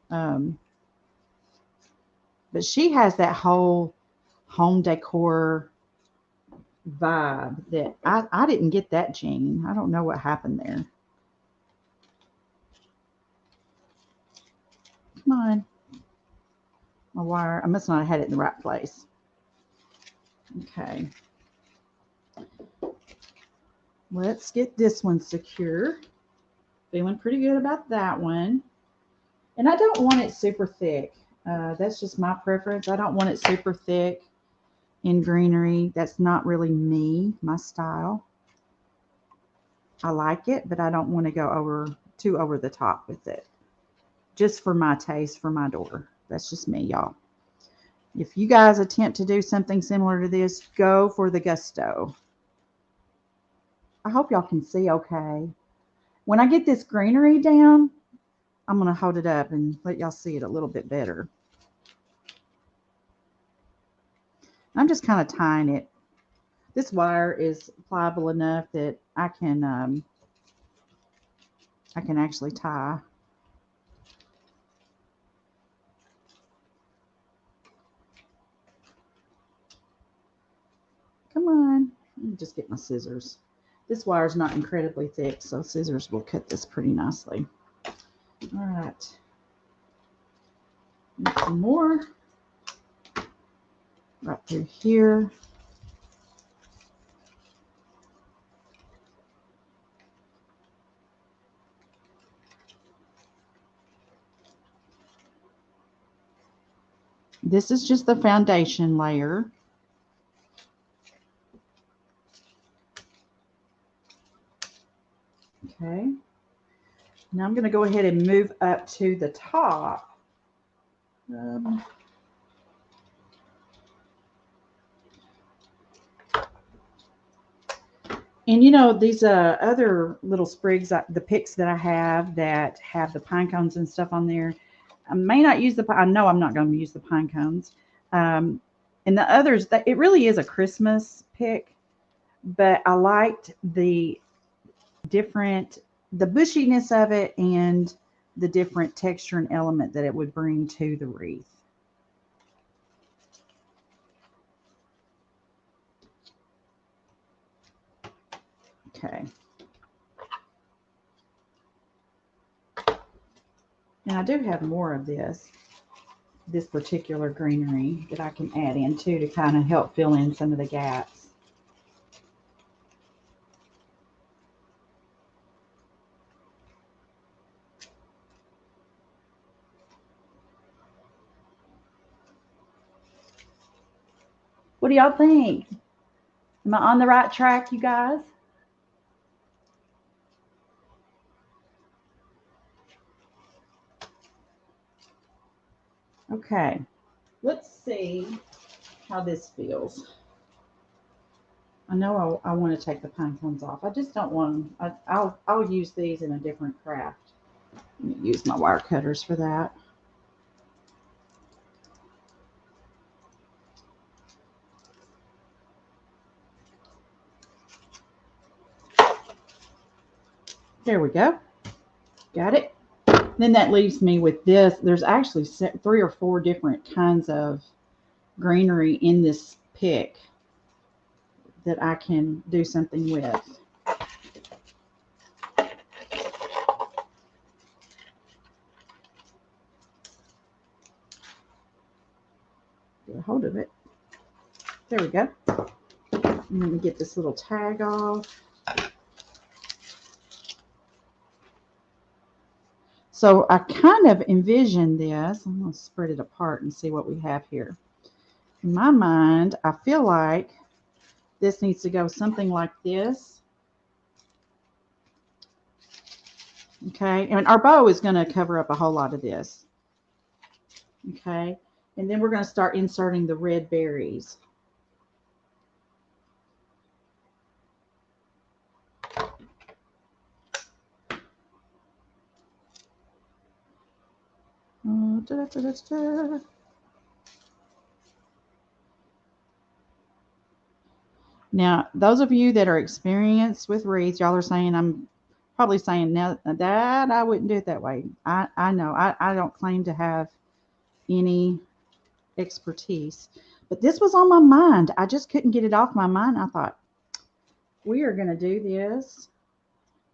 But she has that whole home decor vibe that I didn't get that gene. I don't know what happened there. Come on. My wire, I must not have had it in the right place. Okay. Let's get this one secure. Feeling pretty good about that one. And I don't want it super thick. That's just my preference. I don't want it super thick in greenery. That's not really me, my style. I like it, but I don't want to go too over the top with it. Just for my taste, for my door. That's just me, y'all. If you guys attempt to do something similar to this, go for the gusto. I hope y'all can see okay. When I get this greenery down, I'm going to hold it up and let y'all see it a little bit better. I'm just kind of tying it. This wire is pliable enough that I can actually tie. Come on. Let me just get my scissors. This wire is not incredibly thick, so scissors will cut this pretty nicely. All right. Need some more right through here. This is just the foundation layer. Okay. Now I'm going to go ahead and move up to the top. And you know, these other little sprigs, the picks that I have that have the pine cones and stuff on there, I may not use I know I'm not going to use the pine cones. And the others, it really is a Christmas pick, but I liked the bushiness of it and the different texture and element that it would bring to the wreath. Okay. And I do have more of this particular greenery that I can add in too to kind of help fill in some of the gaps. What do y'all think? Am I on the right track, you guys? Okay, let's see how this feels. I know I want to take the pine cones off. I just don't want them. I'll use these in a different craft. Let me use my wire cutters for that. There we go. Got it. Then that leaves me with this. There's actually 3 or 4 different kinds of greenery in this pick that I can do something with. Get a hold of it. There we go. And let me get this little tag off. So I kind of envision this. I'm going to spread it apart and see what we have here. In my mind, I feel like this needs to go something like this. Okay, and our bow is going to cover up a whole lot of this. Okay, and then we're going to start inserting the red berries. Now, those of you that are experienced with wreaths, y'all are saying, I'm probably saying now that I wouldn't do it that way. I know I don't claim to have any expertise, but this was on my mind. I just couldn't get it off my mind. I thought, we are going to do this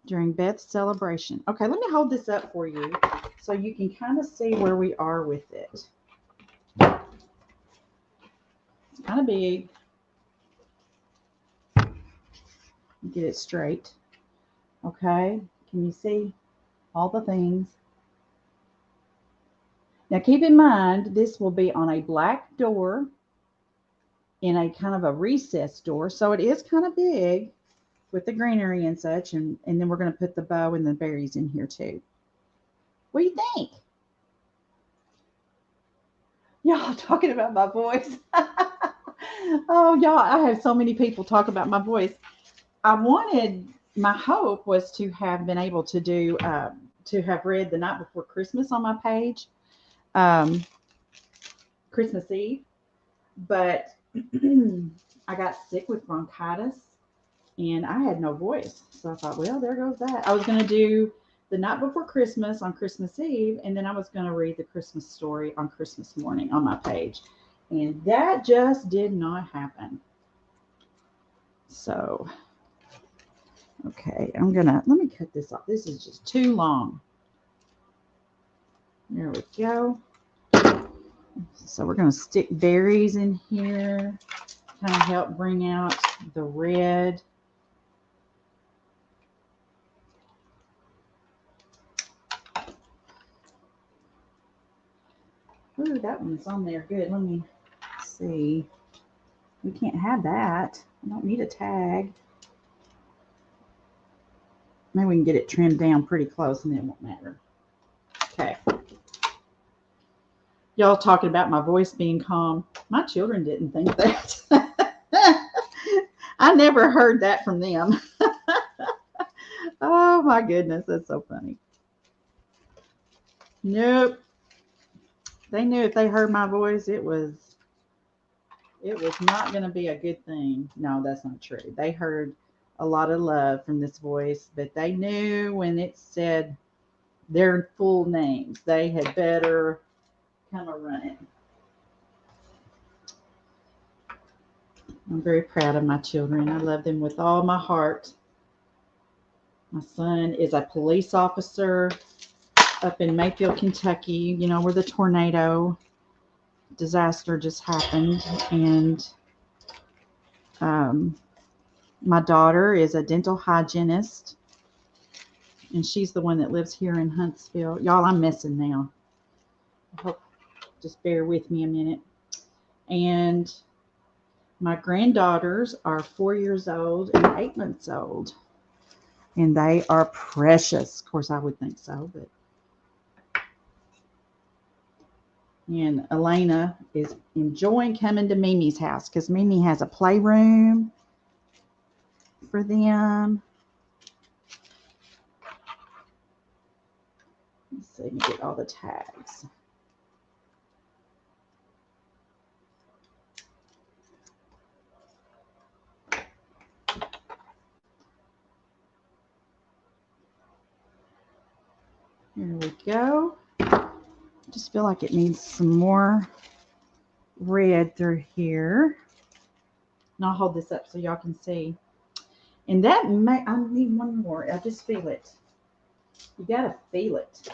during Beth's celebration. Okay, let me hold this up for you so you can kind of see where we are with it. It's kind of big. Get it straight. Okay, can you see all the things? Now keep in mind, this will be on a black door in a kind of a recessed door. So it is kind of big with the greenery and such. And then we're going to put the bow and the berries in here too. What do you think? Y'all talking about my voice. Oh, y'all, I have so many people talk about my voice. My hope was to have been able to do, to have read The Night Before Christmas on my page, Christmas Eve, but I got sick with bronchitis and I had no voice. So I thought, well, there goes that. I was going to do The Night Before Christmas on Christmas Eve, and then I was going to read the Christmas story on Christmas morning on my page. And that just did not happen. So, okay, let me cut this off. This is just too long. There we go. So we're going to stick berries in here, kind of help bring out the red. Ooh, that one's on there. Good. Let me see. We can't have that. I don't need a tag. Maybe we can get it trimmed down pretty close and it won't matter. Okay. Y'all talking about my voice being calm. My children didn't think that. I never heard that from them. Oh my goodness, that's so funny. Nope. They knew if they heard my voice, it was not going to be a good thing. No, that's not true. They heard a lot of love from this voice, but they knew when it said their full names, they had better come a running. I'm very proud of my children. I love them with all my heart. My son is a police officer up in Mayfield, Kentucky, you know, where the tornado disaster just happened. And my daughter is a dental hygienist, and she's the one that lives here in Huntsville. Y'all, I'm messing now. I hope, just bear with me a minute. And my granddaughters are 4 years old and 8 months old. And they are precious. Of course, I would think so, but. And Elena is enjoying coming to Mimi's house because Mimi has a playroom for them. Let's see, let me get all the tags. Here we go. Just feel like it needs some more red through here. And I'll hold this up so y'all can see. And that may, I need one more. I just feel it. You gotta feel it.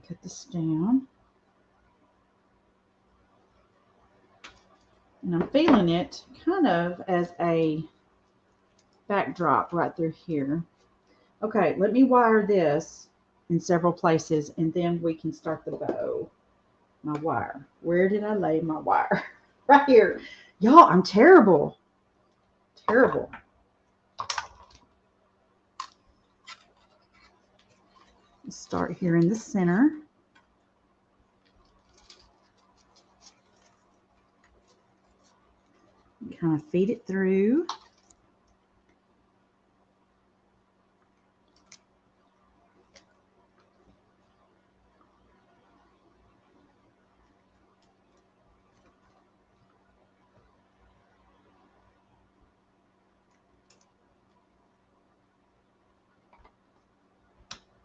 Cut this down. And I'm feeling it kind of as a backdrop right through here. Okay, let me wire this in several places and then we can start the bow. My wire. Where did I lay my wire? Right here. Y'all, I'm terrible. Terrible. Let's start here in the center. Kind of feed it through.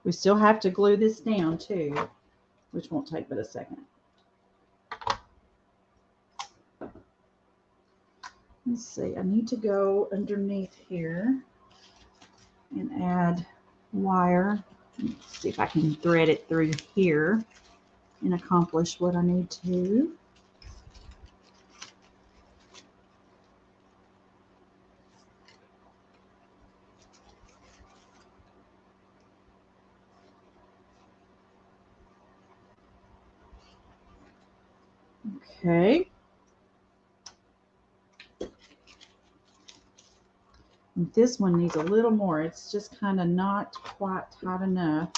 We still have to glue this down too, which won't take but a second. Let's see, I need to go underneath here and add wire. Let's see if I can thread it through here and accomplish what I need to. Okay. And this one needs a little more. It's just kind of not quite tight enough.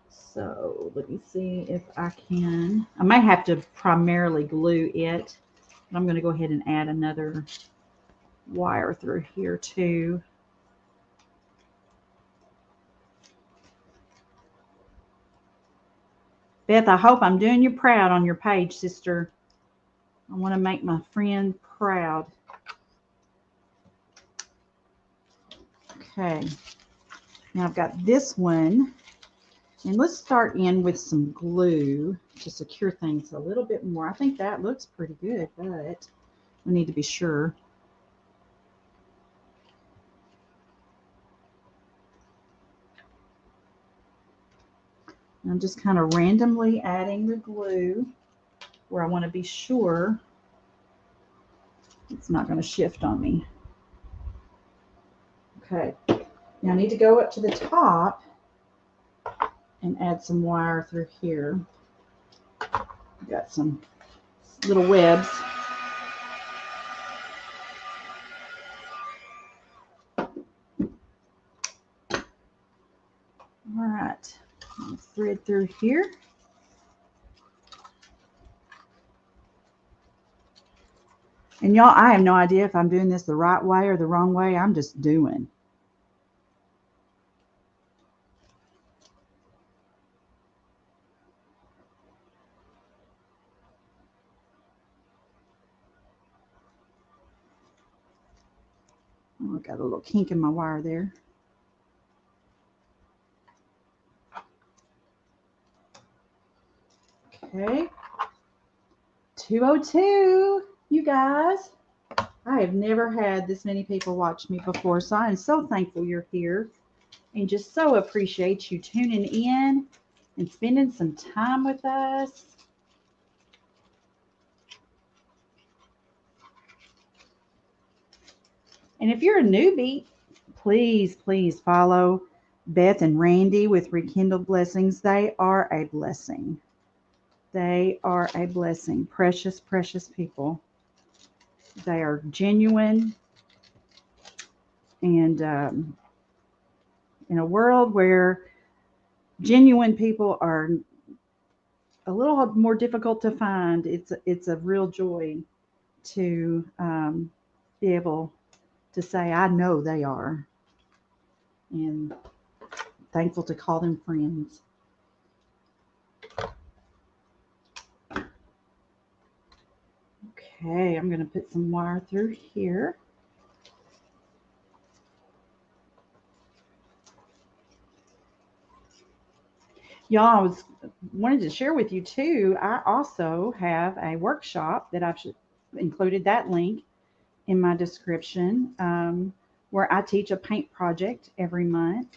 So let me see if I can. I might have to primarily glue it, but I'm going to go ahead and add another wire through here too. Beth, I hope I'm doing you proud on your page, sister. I want to make my friend proud. Okay. Now I've got this one. And let's start in with some glue to secure things a little bit more. I think that looks pretty good, but we need to be sure. I'm just kind of randomly adding the glue where I want to be sure it's not going to shift on me. Okay, now I need to go up to the top and add some wire through here. Got some little webs. All right, let's thread through here. And y'all, I have no idea if I'm doing this the right way or the wrong way. I'm just doing. Oh, I got a little kink in my wire there. Okay. 202, you guys. I have never had this many people watch me before, so I am so thankful you're here and just so appreciate you tuning in and spending some time with us. And if you're a newbie, please, please follow Beth and Randy with Rekindled Blessings. They are a blessing. They are a blessing. Precious, precious people. They are genuine. And in a world where genuine people are a little more difficult to find, it's a real joy to be able to say, I know they are. And thankful to call them friends. Okay, I'm going to put some wire through here. Y'all, I wanted to share with you too, I also have a workshop that I've included that link in my description, where I teach a paint project every month.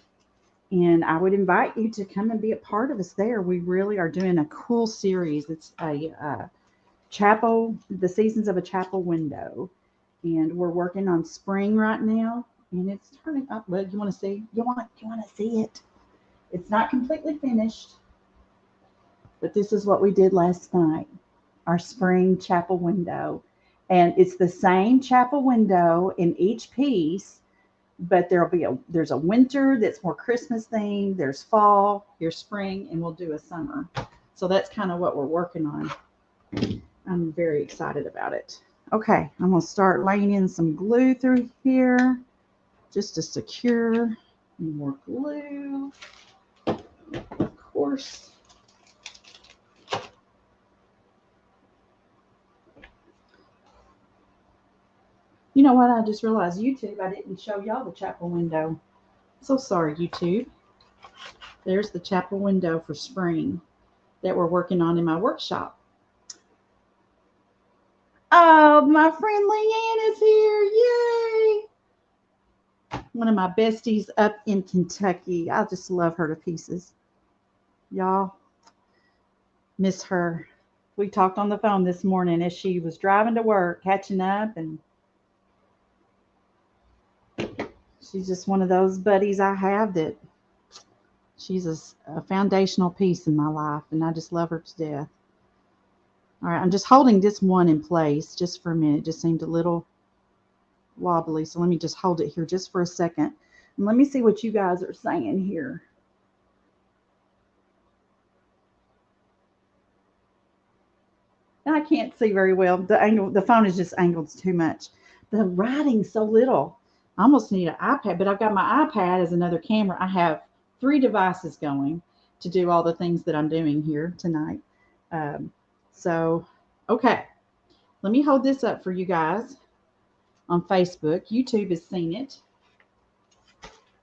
And I would invite you to come and be a part of us there. We really are doing a cool series. It's a chapel, the seasons of a chapel window. And we're working on spring right now. And it's turning up. Well, you want to see? You want to see it? It's not completely finished. But this is what we did last night. Our spring chapel window. And it's the same chapel window in each piece, but there's a winter that's more Christmas themed, there's fall, here's spring, and we'll do a summer. So that's kind of what we're working on. I'm very excited about it. Okay, I'm going to start laying in some glue through here just to secure. More glue, of course. You know what? I just realized YouTube, I didn't show y'all the chapel window. So sorry, YouTube. There's the chapel window for spring that we're working on in my workshop. Oh, my friend Leanne is here. Yay! One of my besties up in Kentucky. I just love her to pieces. Y'all, miss her. We talked on the phone this morning as she was driving to work, catching up, and she's just one of those buddies I have that she's a foundational piece in my life, and I just love her to death. All right, I'm just holding this one in place just for a minute. It just seemed a little wobbly, so let me just hold it here just for a second. And let me see what you guys are saying here. I can't see very well. The phone is just angled too much. The writing's so little. I almost need an iPad, but I've got my iPad as another camera. I have 3 devices going to do all the things that I'm doing here tonight. Okay, let me hold this up for you guys on Facebook. YouTube has seen it.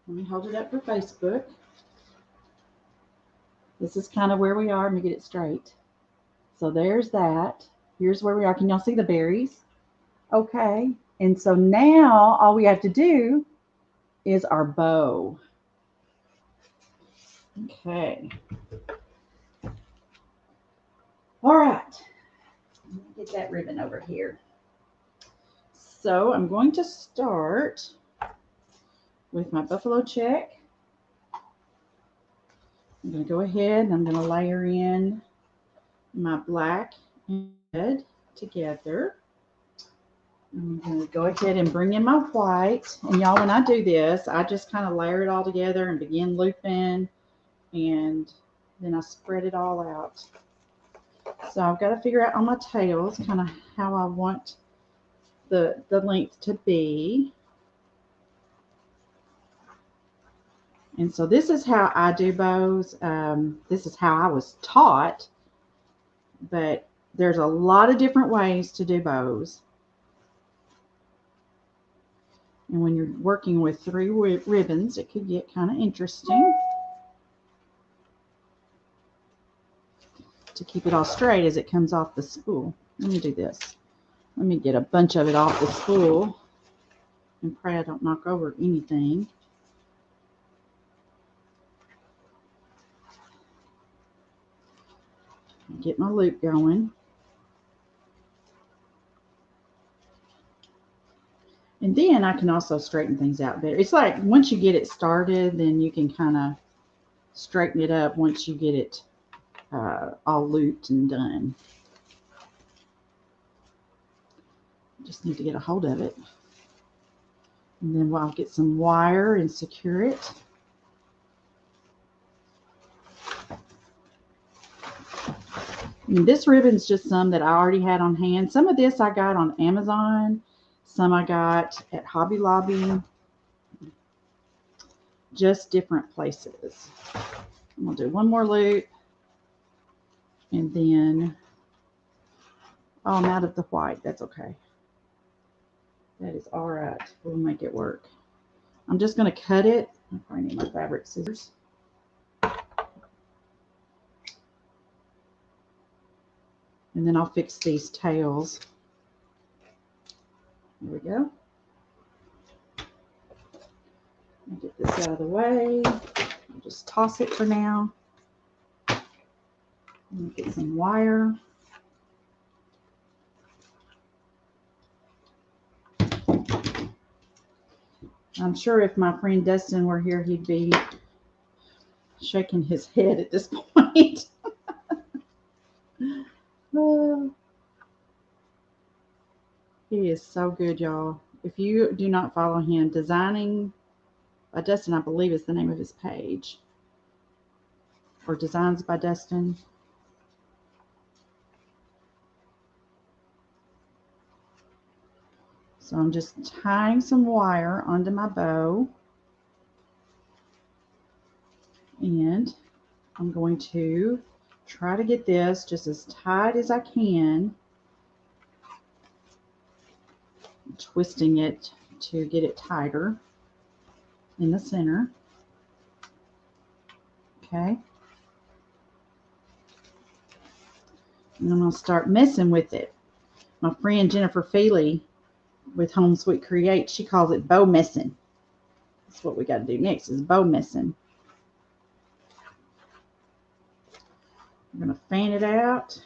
Let me hold it up for Facebook. This is kind of where we are. Let me get it straight. So there's that. Here's where we are. Can y'all see the berries? Okay. And so now all we have to do is our bow. Okay. All right. get that ribbon over here. So I'm going to start with my buffalo check. I'm going to go ahead and I'm going to layer in my black and red together. I'm going to go ahead and bring in my white. And y'all, when I do this, I just kind of layer it all together and begin looping, and then I spread it all out. So I've got to figure out on my tails kind of how I want the length to be. And so this is how I do bows. This is how I was taught, but there's a lot of different ways to do bows. And when you're working with 3 ribbons, it could get kind of interesting to keep it all straight as it comes off the spool. Let me do this. Let me get a bunch of it off the spool and pray I don't knock over anything. Get my loop going. And then I can also straighten things out better. It's like once you get it started, then you can kind of straighten it up once you get it all looped and done. Just need to get a hold of it. And then I'll get some wire and secure it. And this ribbon's just some that I already had on hand. Some of this I got on Amazon. Some I got at Hobby Lobby. Just different places. I'm going to do one more loop. And then, oh, I'm out of the white. That's okay. That is all right. We'll make it work. I'm just going to cut it. I probably need my fabric scissors. And then I'll fix these tails. There we go. I'll get this out of the way. I'll just toss it for now. Get some wire. I'm sure if my friend Dustin were here, he'd be shaking his head at this point. He is so good, y'all. If you do not follow him, Designing by Dustin, I believe is the name of his page. Or Designs by Dustin. So I'm just tying some wire onto my bow. And I'm going to try to get this just as tight as I can. Twisting it to get it tighter in the center. Okay. And I'm going to start messing with it. My friend Jennifer Feely with Home Sweet Create, she calls it bow messing. That's what we got to do next, is bow messing. I'm going to fan it out.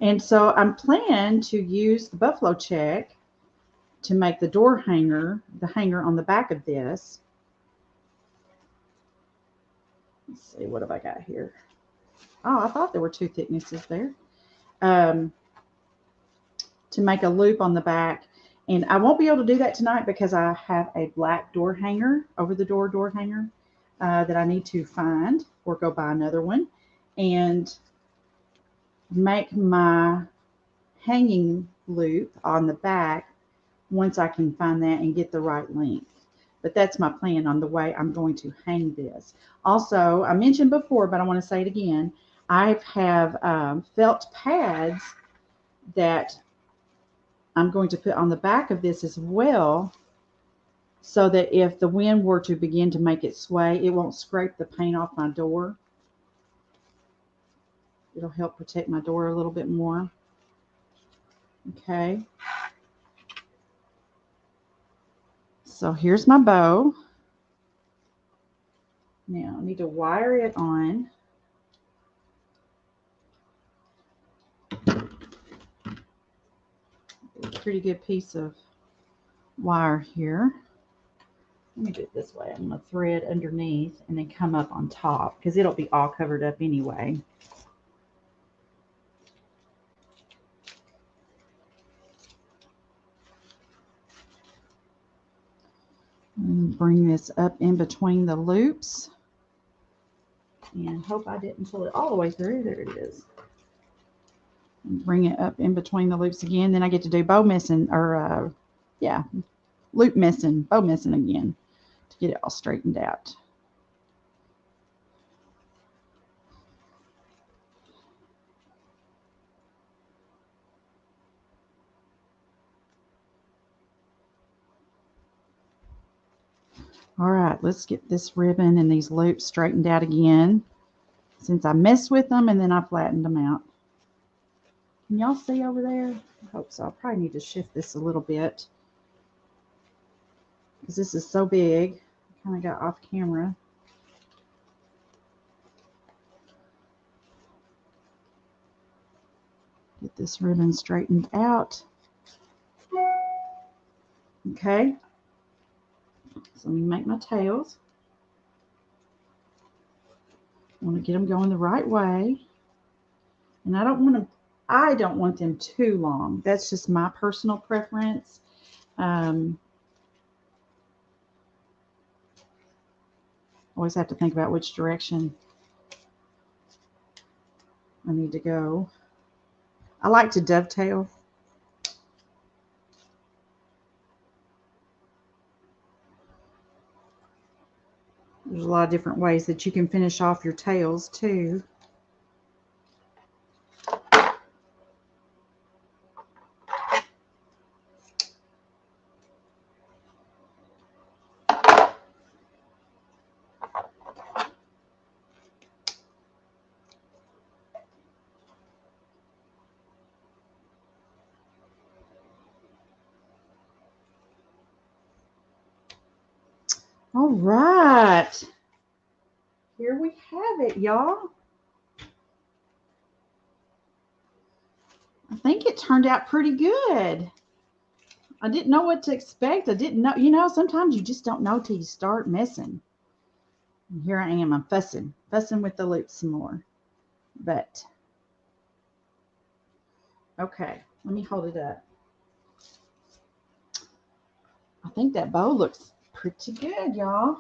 And so I'm planning to use the buffalo check to make the door hanger, the hanger on the back of this. Let's see, what have I got here? Oh, I thought there were 2 thicknesses there. To make a loop on the back. And I won't be able to do that tonight because I have a black door hanger, over the door hanger, that I need to find or go buy another one and make my hanging loop on the back once I can find that and get the right length. But that's my plan on the way I'm going to hang this. Also, I mentioned before, but I want to say it again, I have felt pads that I'm going to put on the back of this as well, so that if the wind were to begin to make it sway, it won't scrape the paint off my door. It'll help protect my door a little bit more. Okay. So here's my bow. Now I need to wire it on. pretty good piece of wire here. Let me do it this way. I'm going to thread underneath and then come up on top because it'll be all covered up anyway. And bring this up in between the loops. And hope I didn't pull it all the way through. There it is. And bring it up in between the loops again. Then I get to do bow missing, or yeah, loop missing, bow missing again to get it all straightened out. All right, let's get this ribbon and these loops straightened out again, since I messed with them and then I flattened them out. Can y'all see over there? I hope so. I probably need to shift this a little bit because this is so big. I kind of got off camera. Get this ribbon straightened out. Okay. So let me make my tails. I want to get them going the right way. And I don't want them too long. That's just my personal preference. Always have to think about which direction I need to go. I like to dovetail. There's a lot of different ways that you can finish off your tails too. All right. Here we have it, y'all. I think it turned out pretty good. I didn't know what to expect. I didn't know, sometimes you just don't know till you start messing. And here I am, I'm fussing with the loops some more. But, okay, let me hold it up. I think that bow looks pretty good, y'all.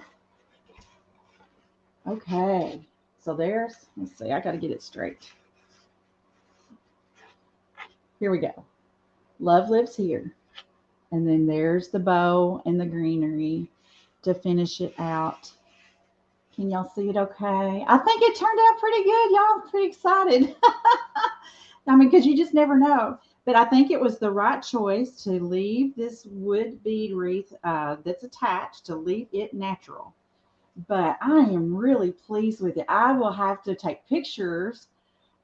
Okay, so let's see, I got to get it straight. Here we go. Love lives here. And then there's the bow and the greenery to finish it out. Can y'all see it okay? I think it turned out pretty good, y'all. I'm pretty excited. I mean, because you just never know. But I think it was the right choice to leave this wood bead wreath that's attached, to leave it natural. But I am really pleased with it. I will have to take pictures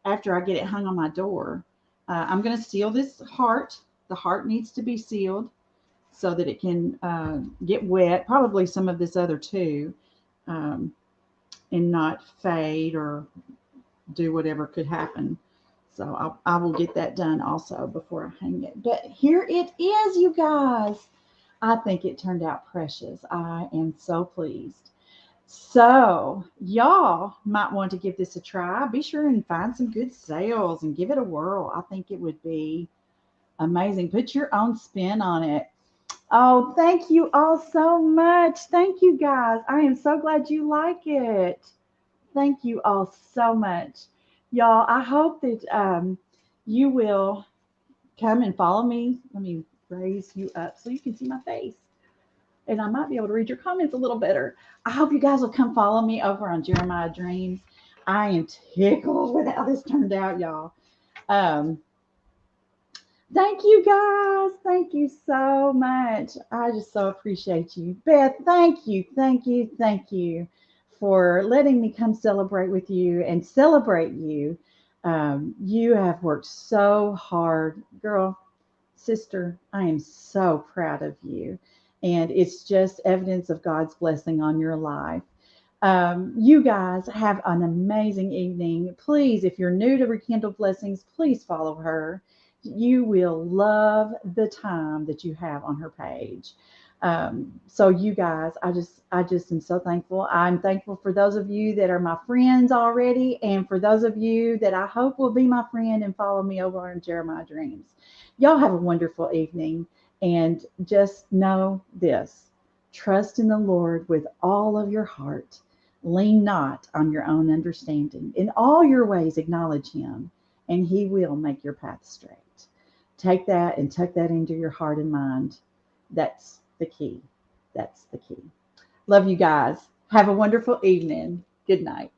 after I get it hung on my door. I'm going to seal this heart. The heart needs to be sealed so that it can get wet, probably some of this other too, and not fade or do whatever could happen. So I will get that done also before I hang it. But here it is, you guys. I think it turned out precious. I am so pleased. So y'all might want to give this a try. Be sure and find some good sales and give it a whirl. I think it would be amazing. Put your own spin on it. Oh, thank you all so much. Thank you, guys. I am so glad you like it. Thank you all so much. Y'all, I hope that you will come and follow me. Let me raise you up so you can see my face. And I might be able to read your comments a little better. I hope you guys will come follow me over on Jeremiah Dreams. I am tickled with how this turned out, y'all. Thank you, guys. Thank you so much. I just so appreciate you. Beth, thank you, thank you, thank you for letting me come celebrate with you and celebrate you. You have worked so hard. Girl, sister, I am so proud of you. And it's just evidence of God's blessing on your life. You guys have an amazing evening. Please, if you're new to Rekindle Blessings, please follow her. You will love the time that you have on her page. So you guys, I just am so thankful. I'm thankful for those of you that are my friends already, and for those of you that I hope will be my friend and follow me over on Jeremiah Dreams. Y'all have a wonderful evening, and just know this: trust in the Lord with all of your heart. Lean not on your own understanding. In all your ways, acknowledge Him, and He will make your path straight. Take that and tuck that into your heart and mind. That's the key. That's the key. Love you guys. Have a wonderful evening. Good night.